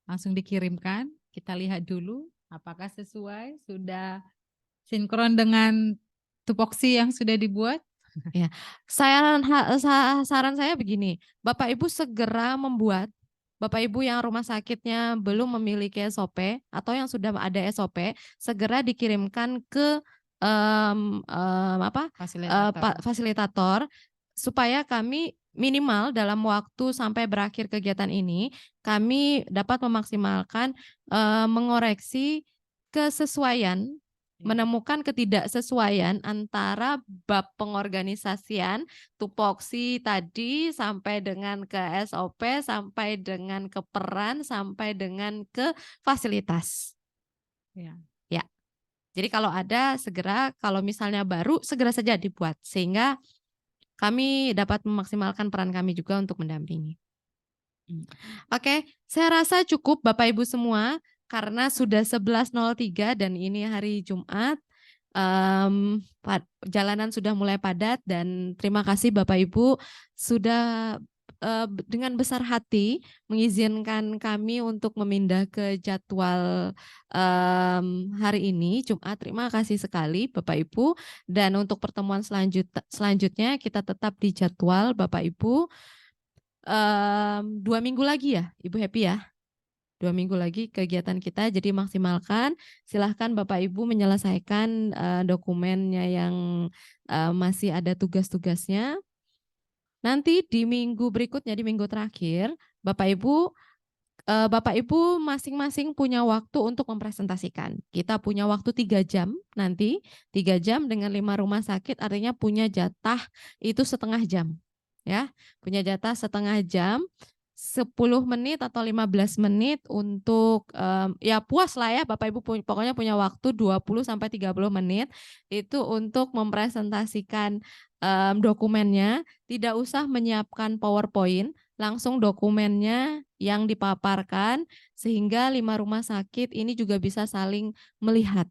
langsung dikirimkan. Kita lihat dulu apakah sesuai, sudah sinkron dengan tupoksi yang sudah dibuat. Ya, saran saya begini, Bapak Ibu segera membuat. Bapak Ibu yang rumah sakitnya belum memiliki SOP atau yang sudah ada SOP, segera dikirimkan ke fasilitator supaya kami minimal dalam waktu sampai berakhir kegiatan ini kami dapat memaksimalkan mengoreksi kesesuaian, menemukan ketidaksesuaian antara bab pengorganisasian tupoksi tadi sampai dengan ke SOP, sampai dengan ke peran, sampai dengan ke fasilitas. Ya. Ya. Jadi kalau ada segera, kalau misalnya baru segera saja dibuat sehingga kami dapat memaksimalkan peran kami juga untuk mendampingi. Oke, saya rasa cukup Bapak Ibu semua karena sudah 11.03 dan ini hari Jumat. Jalanan sudah mulai padat dan terima kasih Bapak Ibu sudah dengan besar hati mengizinkan kami untuk memindah ke jadwal hari ini Jumat. Terima kasih sekali Bapak Ibu dan untuk pertemuan selanjutnya kita tetap di jadwal Bapak Ibu 2 minggu lagi ya Ibu Happy ya. 2 minggu lagi kegiatan kita, jadi maksimalkan. Silahkan Bapak Ibu menyelesaikan dokumennya yang masih ada tugas-tugasnya. Nanti di minggu berikutnya, di minggu terakhir, Bapak Ibu masing-masing punya waktu untuk mempresentasikan. Kita punya waktu 3 jam nanti, 3 jam dengan 5 rumah sakit artinya punya jatah itu setengah jam. Ya, punya jatah setengah jam. 10 menit atau 15 menit untuk ya puas lah ya Bapak Ibu pokoknya punya waktu 20 sampai 30 menit itu untuk mempresentasikan dokumennya, tidak usah menyiapkan PowerPoint, langsung dokumennya yang dipaparkan sehingga 5 rumah sakit ini juga bisa saling melihat.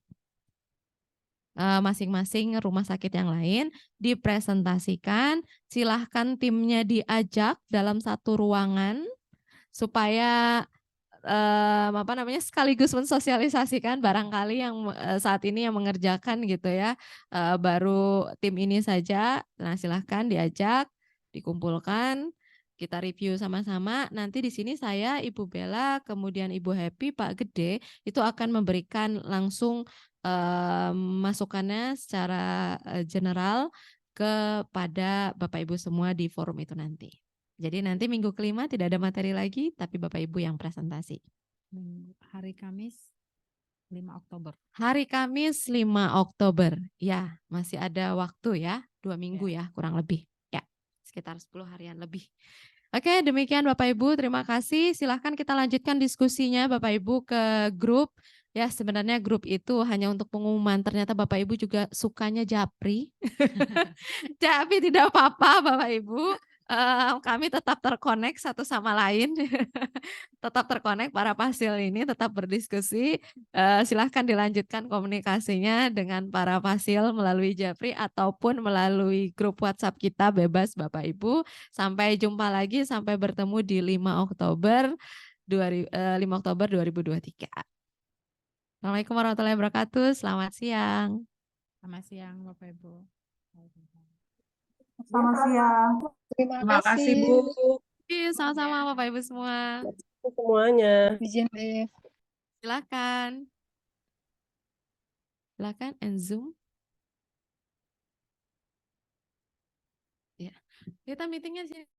Masing-masing rumah sakit yang lain dipresentasikan, silahkan timnya diajak dalam satu ruangan supaya sekaligus mensosialisasikan barangkali yang saat ini yang mengerjakan gitu ya baru tim ini saja. Nah silahkan diajak, dikumpulkan, kita review sama-sama. Nanti di sini saya, Ibu Bella, kemudian Ibu Happy, Pak Gede itu akan memberikan langsung masukannya secara general kepada Bapak Ibu semua di forum itu nanti. Jadi nanti minggu kelima tidak ada materi lagi, tapi Bapak Ibu yang presentasi. Hari Kamis 5 Oktober. Hari Kamis 5 Oktober. Ya, masih ada waktu ya, 2 minggu ya kurang lebih. Ya, sekitar 10 harian lebih. Oke, demikian Bapak Ibu, terima kasih. Silahkan kita lanjutkan diskusinya Bapak Ibu ke grup. Ya, sebenarnya grup itu hanya untuk pengumuman. Ternyata Bapak Ibu juga sukanya japri. Japri tidak apa-apa Bapak Ibu. Kami tetap terkonek satu sama lain. Tetap terkonek para pasil ini, tetap berdiskusi. Silahkan dilanjutkan komunikasinya dengan para pasil melalui Japri ataupun melalui grup WhatsApp kita bebas Bapak Ibu. Sampai jumpa lagi, sampai bertemu di 5 Oktober 2023. Assalamualaikum warahmatullahi wabarakatuh. Selamat siang. Selamat siang Bapak Ibu. Selamat siang. Terima kasih, Bu. Sama-sama Bapak Ibu semua. Semuanya. Izin live. Silakan. Silakan and Zoom. Ya. Kita meetingnya di sini.